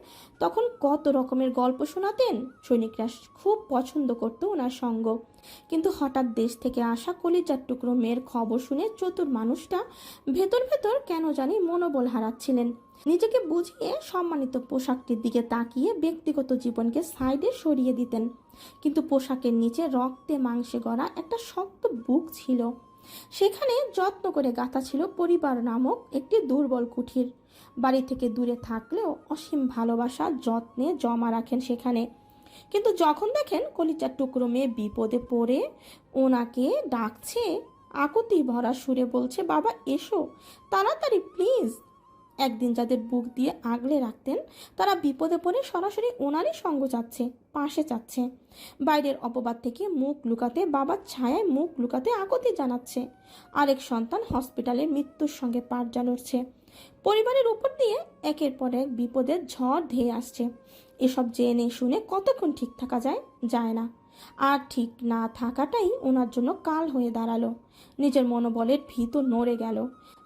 তখন কত রকমের গল্প শোনাতেন। সৈনিকরা খুব পছন্দ করত ওনার সঙ্গ। কিন্তু হঠাৎ দেশ থেকে আসা কলিজার টুকরো মেয়ের খবর শুনে চতুর মানুষটা ভেতর ভেতর কেন জানি মনোবল হারাচ্ছিলেন। নিজেকে বুঝিয়ে সম্মানিত পোশাকটির দিকে তাকিয়ে ব্যক্তিগত জীবনকে সাইডে সরিয়ে দিতেন। কিন্তু পোশাকের নিচে রক্তে মাংসে গড়া একটা শক্ত বুক ছিল। সেখানে যত্ন করে গাঁথা ছিল পরিবার নামক একটি দুর্বল কুঠির। বাড়ি থেকে দূরে থাকলেও অসীম ভালোবাসা যত্নে জমা রাখেন সেখানে। কিন্তু যখন দেখেন কলিজার টুকরো মেয়ে বিপদে পড়ে ওনাকে ডাকছে, আকুতি ভরা সুরে বলছে, বাবা এসো তাড়াতাড়ি প্লিজ। একদিন যাদের বুক দিয়ে আগলে রাখতেন, তারা বিপদে পড়ে সরাসরি ওনারই সঙ্গ চাচ্ছে, পাশে চাচ্ছে। বাইরের অপবাদ থেকে মুখ লুকাতে, বাবার ছায়ায় মুখ লুকাতে আকুতি জানাচ্ছে। আরেক সন্তান হসপিটালে মৃত্যুর সঙ্গে পাড়া লড়ছে। পরিবারের উপর দিয়ে একের পর এক বিপদের ঝড় ধেয়ে আসছে। এসব জেনে শুনে কতক্ষণ ঠিক থাকা যায় না। আর ঠিক না থাকাটাই ওনার জন্য কাল হয়ে দাঁড়ালো। নিজের মনোবলের ভিত নড়ে গেল।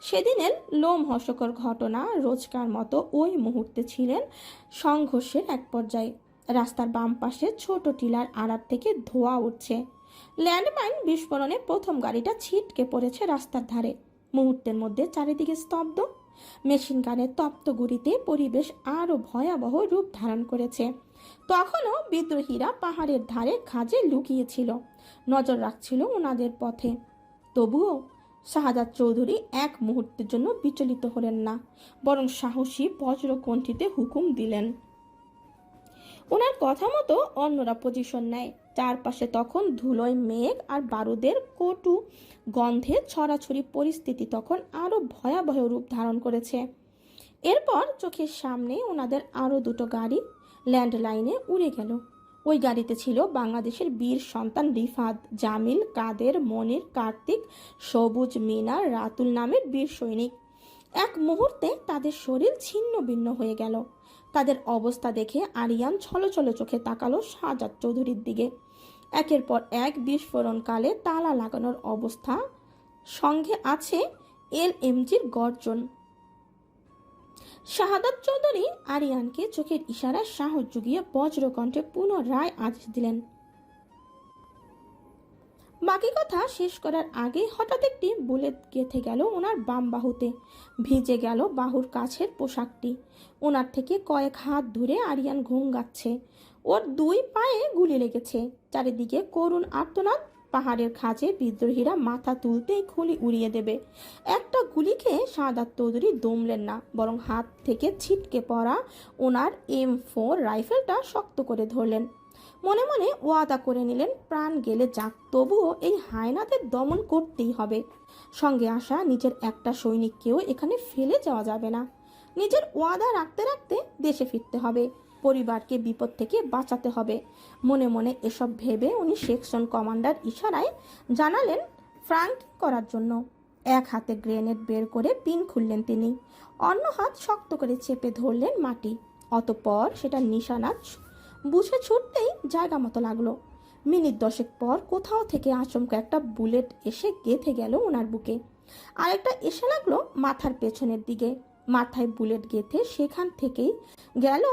সেদিনের লোমহর্ষকর ঘটনা রোজকার মতো ওই মুহূর্তে ছিলেন সংঘর্ষের এক পর্যায়ে। রাস্তার বাম পাশে ছোট টিলার আড়ার থেকে ধোঁয়া উঠছে। ল্যান্ডমাইন বিস্ফোরণে প্রথম গাড়িটা ছিটকে পড়েছে রাস্তার ধারে। মুহূর্তের মধ্যে চারিদিকে স্তব্ধ। মেশিন গানের তপ্ত গুড়িতে পরিবেশ আরও ভয়াবহ রূপ ধারণ করেছে। তখনও বিদ্রোহীরা পাহাড়ের ধারে খাঁজে লুকিয়েছিল, নজর রাখছিল ওনাদের পথে। তবুও শাহাদাত চৌধুরী এক মুহূর্তের জন্য বিচলিত হলেন না, বরং সাহসী বজ্রকণ্ঠিতে হুকুম দিলেন। ওনার কথা মতো অন্যরা পজিশন নেয়। চারপাশে তখন ধুলোয় মেঘ আর বারুদের কটু গন্ধে ছড়াছড়ি। পরিস্থিতি তখন আরও ভয়াবহ রূপ ধারণ করেছে। এরপর চোখের সামনে ওনাদের আরও দুটো গাড়ি ল্যান্ড লাইনে উড়ে গেল। ওই গাড়িতে ছিল বাংলাদেশের বীর সন্তান রিফাত, জামিল, কাদের, মনির, কার্তিক, সবুজ, মিনার, রাতুল নামের বীর সৈনিক। এক মুহূর্তে তাদের শরীর ছিন্ন ভিন্ন হয়ে গেল। তাদের অবস্থা দেখে আরিয়ান ছলছল চোখে তাকালো শাহাদাত চৌধুরীর দিকে। একের পর এক বিস্ফোরণকালে তালা লাগানোর অবস্থা, সঙ্গে আছে LMGর গর্জন। শাহাদাত চৌধুরী আরিয়ানকে চোখের ইশারায় সাহস জুগিয়ে বজ্রকণ্ঠে পুনরায় আদেশ দিলেন, বাকি কথা শেষ করার আগেই হঠাৎ একটি বুলেট গেঁথে গেল ওনার বাম বাহুতে। ভিজে গেল বাহুর কাছের পোশাকটি। ওনার থেকে কয়েক হাত দূরে আরিয়ান ঘুমগাচ্ছে। ওর দুই পায়ে গুলি লেগেছে। চারিদিকে করুণ আর্তনাদ। পাহাড়ের খাঁজে বিদ্রোহীরা মাথা তুলতেই খুলি উড়িয়ে দেবে। একটা গুলি খেয়ে শাহাদাত চৌধুরী দমলেন না, বরং হাত থেকে ছিটকে পড়া ওনার M4 রাইফেলটা শক্ত করে ধরলেন। মনে মনে ওয়াদা করে নিলেন, প্রাণ গেলে যাক, তবুও এই হায়নাদের দমন করতেই হবে। সঙ্গে আসা নিজের একটা সৈনিককেও এখানে ফেলে যাওয়া যাবে না। নিজের ওয়াদা রাখতে রাখতে দেশে ফিরতে হবে, পরিবারকে বিপদ থেকে বাঁচাতে হবে। মনে মনে এসব ভেবে উনি সেকশন কমান্ডার ইশারায় জানালেন ফ্রাঙ্কিং করার জন্য। এক হাতে গ্রেনেড বের করে পিন খুললেন তিনি, অন্য হাত শক্ত করে চেপে ধরলেন মাটি। অতঃপর সেটা নিশানা বুঝে ছুটতেই জায়গা মতো লাগলো। মিনিট 10 পর কোথাও থেকে আচমকা একটা বুলেট এসে গেঁথে গেল ওনার বুকে। আরেকটা এসে লাগলো মাথার পেছনের দিকে। মাথায় বুলেট গেঁথে সেখান থেকেই গেল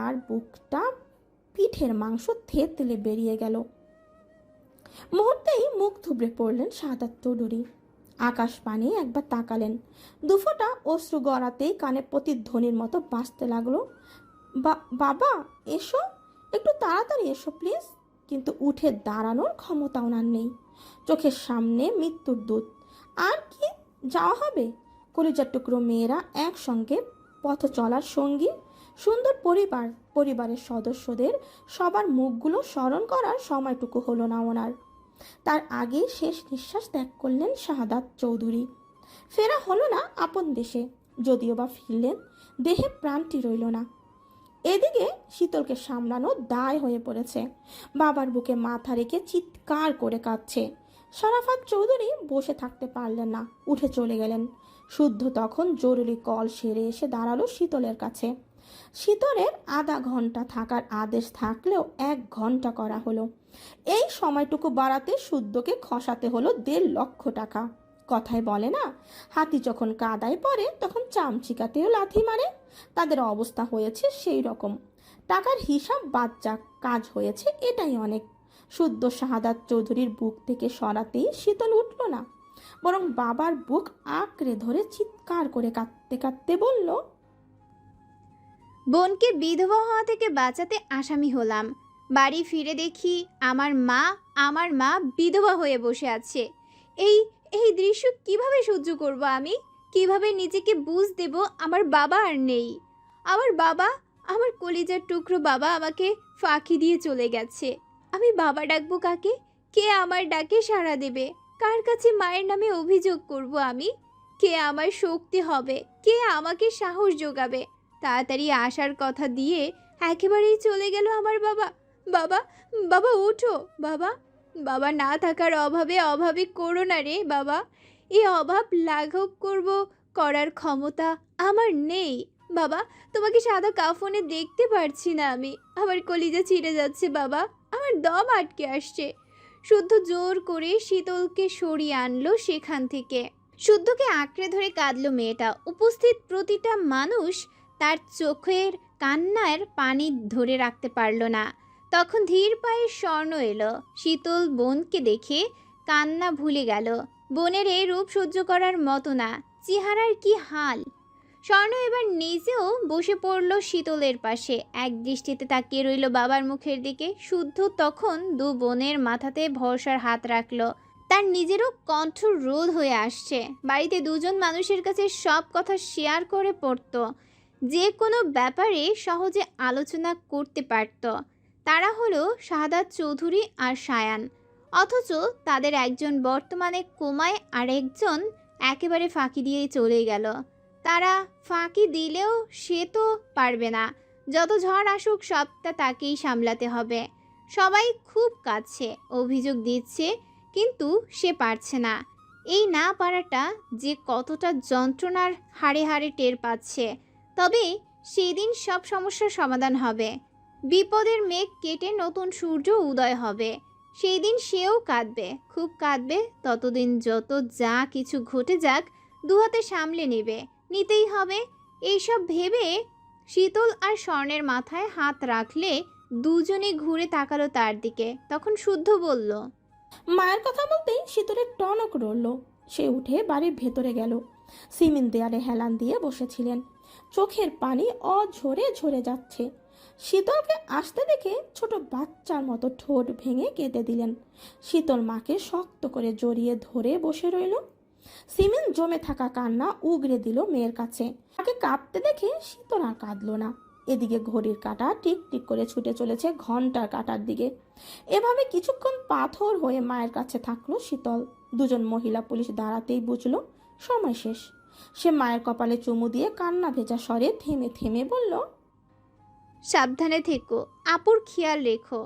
আর বুকটা, পিঠের মাংস থেতলে বেরিয়ে গেল। মুহূর্তেই মুখ থুবড়ে পড়লেন শাহাদাত চৌধুরী। আকাশ পানে একবার তাকালেন। দুফোঁটা অশ্রু গড়াতেই কানে প্রতিধ্বনির মতো বাজতে লাগলো, বাবা এসো, একটু তাড়াতাড়ি এসো প্লিজ। কিন্তু উঠে দাঁড়ানোর ক্ষমতা ওনার নেই। চোখের সামনে মৃত্যুর দূত। আর কি যাওয়া হবে? কলিজার টুকরো মেয়েরা একসঙ্গে পথ চলার সঙ্গী, সুন্দর পরিবার, পরিবারের সদস্যদের সবার মুখগুলো স্মরণ করার সময়টুকু হলো না ওনার। তার আগে শেষ নিঃশ্বাস ত্যাগ করলেন শাহাদাত চৌধুরী। ফেরা হলো না আপন দেশে, যদিও বা ফিরলেন, দেহে প্রাণটি রইল না। এদিকে শীতলকে সামলানো দায় হয়ে পড়েছে। বাবার বুকে মাথা রেখে চিৎকার করে কাঁদছে। শরাফত চৌধুরী বসে থাকতে পারলেন না, উঠে চলে গেলেন। শুদ্ধ তখন জরুরি কল সেরে এসে দাঁড়ালো শীতলের কাছে। শীতলের আধা ঘন্টা থাকার আদেশ থাকলেও 1 ঘন্টা করা হলো। এই সময়টুকু বাড়াতে শুদ্ধকে খসাতে হলো 1.5 লক্ষ টাকা। কথায় বলে না, হাতি যখন কাদায় পড়ে তখন চামচিকাতেও লাথি মারে। তাদের অবস্থা হয়েছে সেই রকম। টাকার হিসাব বাদ যাক, কাজ হয়েছে এটাই অনেক। শুদ্ধ শাহাদাত চৌধুরীর বুক থেকে সরাতেই শীতল উঠল না, বরং বাবার বুক আঁকড়ে ধরে চিৎকার করে কাঁদতে কাঁদতে বলল, বোনকে বিধবা হওয়া থেকে বাঁচাতে আসামি হলাম। বাড়ি ফিরে দেখি আমার মা বিধবা হয়ে বসে আছে। এই এই দৃশ্য কিভাবে সহ্য করব আমি? কিভাবে নিজেকে বুঝ দেব আমার বাবা আর নেই? আমার কলিজার টুকরো বাবা আমাকে ফাঁকি দিয়ে চলে গেছে। আমি বাবা ডাকবো কাকে? কে আমার ডাকে সাড়া দেবে? কার কাছে মায়ের নামে অভিযোগ করব আমি? কে আমার শক্তি হবে? কে আমাকে সাহস যোগাবে? তাড়াতাড়ি আসার কথা দিয়ে একেবারেই চলে গেল আমার বাবা। বাবা, বাবা ওঠো বাবা। বাবা না থাকার অভাবে করো না রে বাবা। এই অভাব লাঘব করার ক্ষমতা আমার নেই বাবা। তোমাকে সাদা কাফনে দেখতে পারছি না আমি। আমার কলিজা ছিঁড়ে যাচ্ছে বাবা, আমার দম আটকে আসছে। শুদ্ধ জোর করে শীতলকে সরিয়ে আনলো সেখান থেকে। শুদ্ধকে আঁকড়ে ধরে কাঁদলো মেয়েটা। উপস্থিত প্রতিটা মানুষ তার চোখের কান্নার পানি ধরে রাখতে পারল না। তখন ধীর পায়ে স্বর্ণ এলো। শীতল বোনকে দেখে কান্না ভুলে গেল। বোনের এই রূপ সহ্য করার মতো না। চেহারার কি হাল! স্বর্ণ এবার নিজেও বসে পড়ল শীতলের পাশে। এক দৃষ্টিতে তাকিয়ে রইল বাবার মুখের দিকে। শুদ্ধ তখন 2 বোনের মাথাতে ভরসার হাত রাখল। তার নিজেরও কণ্ঠ রোধ হয়ে আসছে। বাড়িতে 2 জন মানুষের কাছে সব কথা শেয়ার করে পড়ত, যে কোনো ব্যাপারে সহজে আলোচনা করতে পারত। তারা হলো শাহাদাত চৌধুরী আর সায়ান। অথচ তাদের একজন বর্তমানে কোমায় আর একজন একেবারে ফাঁকি দিয়েই চলে গেল। তারা ফাঁকি দিলেও সে তো পারবে না। যত ঝড় আসুক সবটা তাকেই সামলাতে হবে। সবাই খুব কাঁদছে, অভিযোগ দিচ্ছে, কিন্তু সে পারছে না। এই না পারাটা যে কতটা যন্ত্রণার হাড়ে হাড়ে টের পাচ্ছে। তবে সেই দিন সব সমস্যার সমাধান হবে। বিপদের মেঘ কেটে নতুন সূর্য উদয় হবে। সেই দিন সেও কাঁদবে, খুব কাঁদবে। ততদিন যত যা কিছু ঘটে যাক 2 হাতে সামলে নিতেই হবে। এইসব ভেবে শীতল আর স্বর্ণের মাথায় হাত রাখলে দুজনে ঘুরে তাকালো তার দিকে। তখন শুদ্ধ বলল, মায়ের কথা বলতেই শীতলের টনক রড়ল। সে উঠে বাড়ির ভেতরে গেল। সিমেন্ট দেয়ালে হেলান দিয়ে বসেছিলেন, চোখের পানি অঝরে ঝরে যাচ্ছে। শীতলকে আসতে দেখে ছোট বাচ্চার মতো ঠোঁট ভেঙে কেঁদে দিলেন। শীতল মাকে শক্ত করে জড়িয়ে ধরে বসে রইল। সিমেন্ট জমে থাকা কান্না উগরে দিল মেয়ের কাছে। তাকে কাঁপতে দেখে শীতল আর কাঁদল না। এদিকে ঘড়ির কাঁটা টিক টিক করে ছুটে চলেছে ঘন্টার কাঁটার দিকে। এভাবে কিছুক্ষণ পাথর হয়ে মায়ের কাছে থাকলো শীতল। দুজন মহিলা পুলিশ দাঁড়াতেই বুঝলো সময় শেষ। সে মায়ের কপালে চুমু দিয়ে কান্না ভেজা স্বরে থেমে থেমে বলল, সাবধানে থেকো, আপুর খেয়াল রেখো।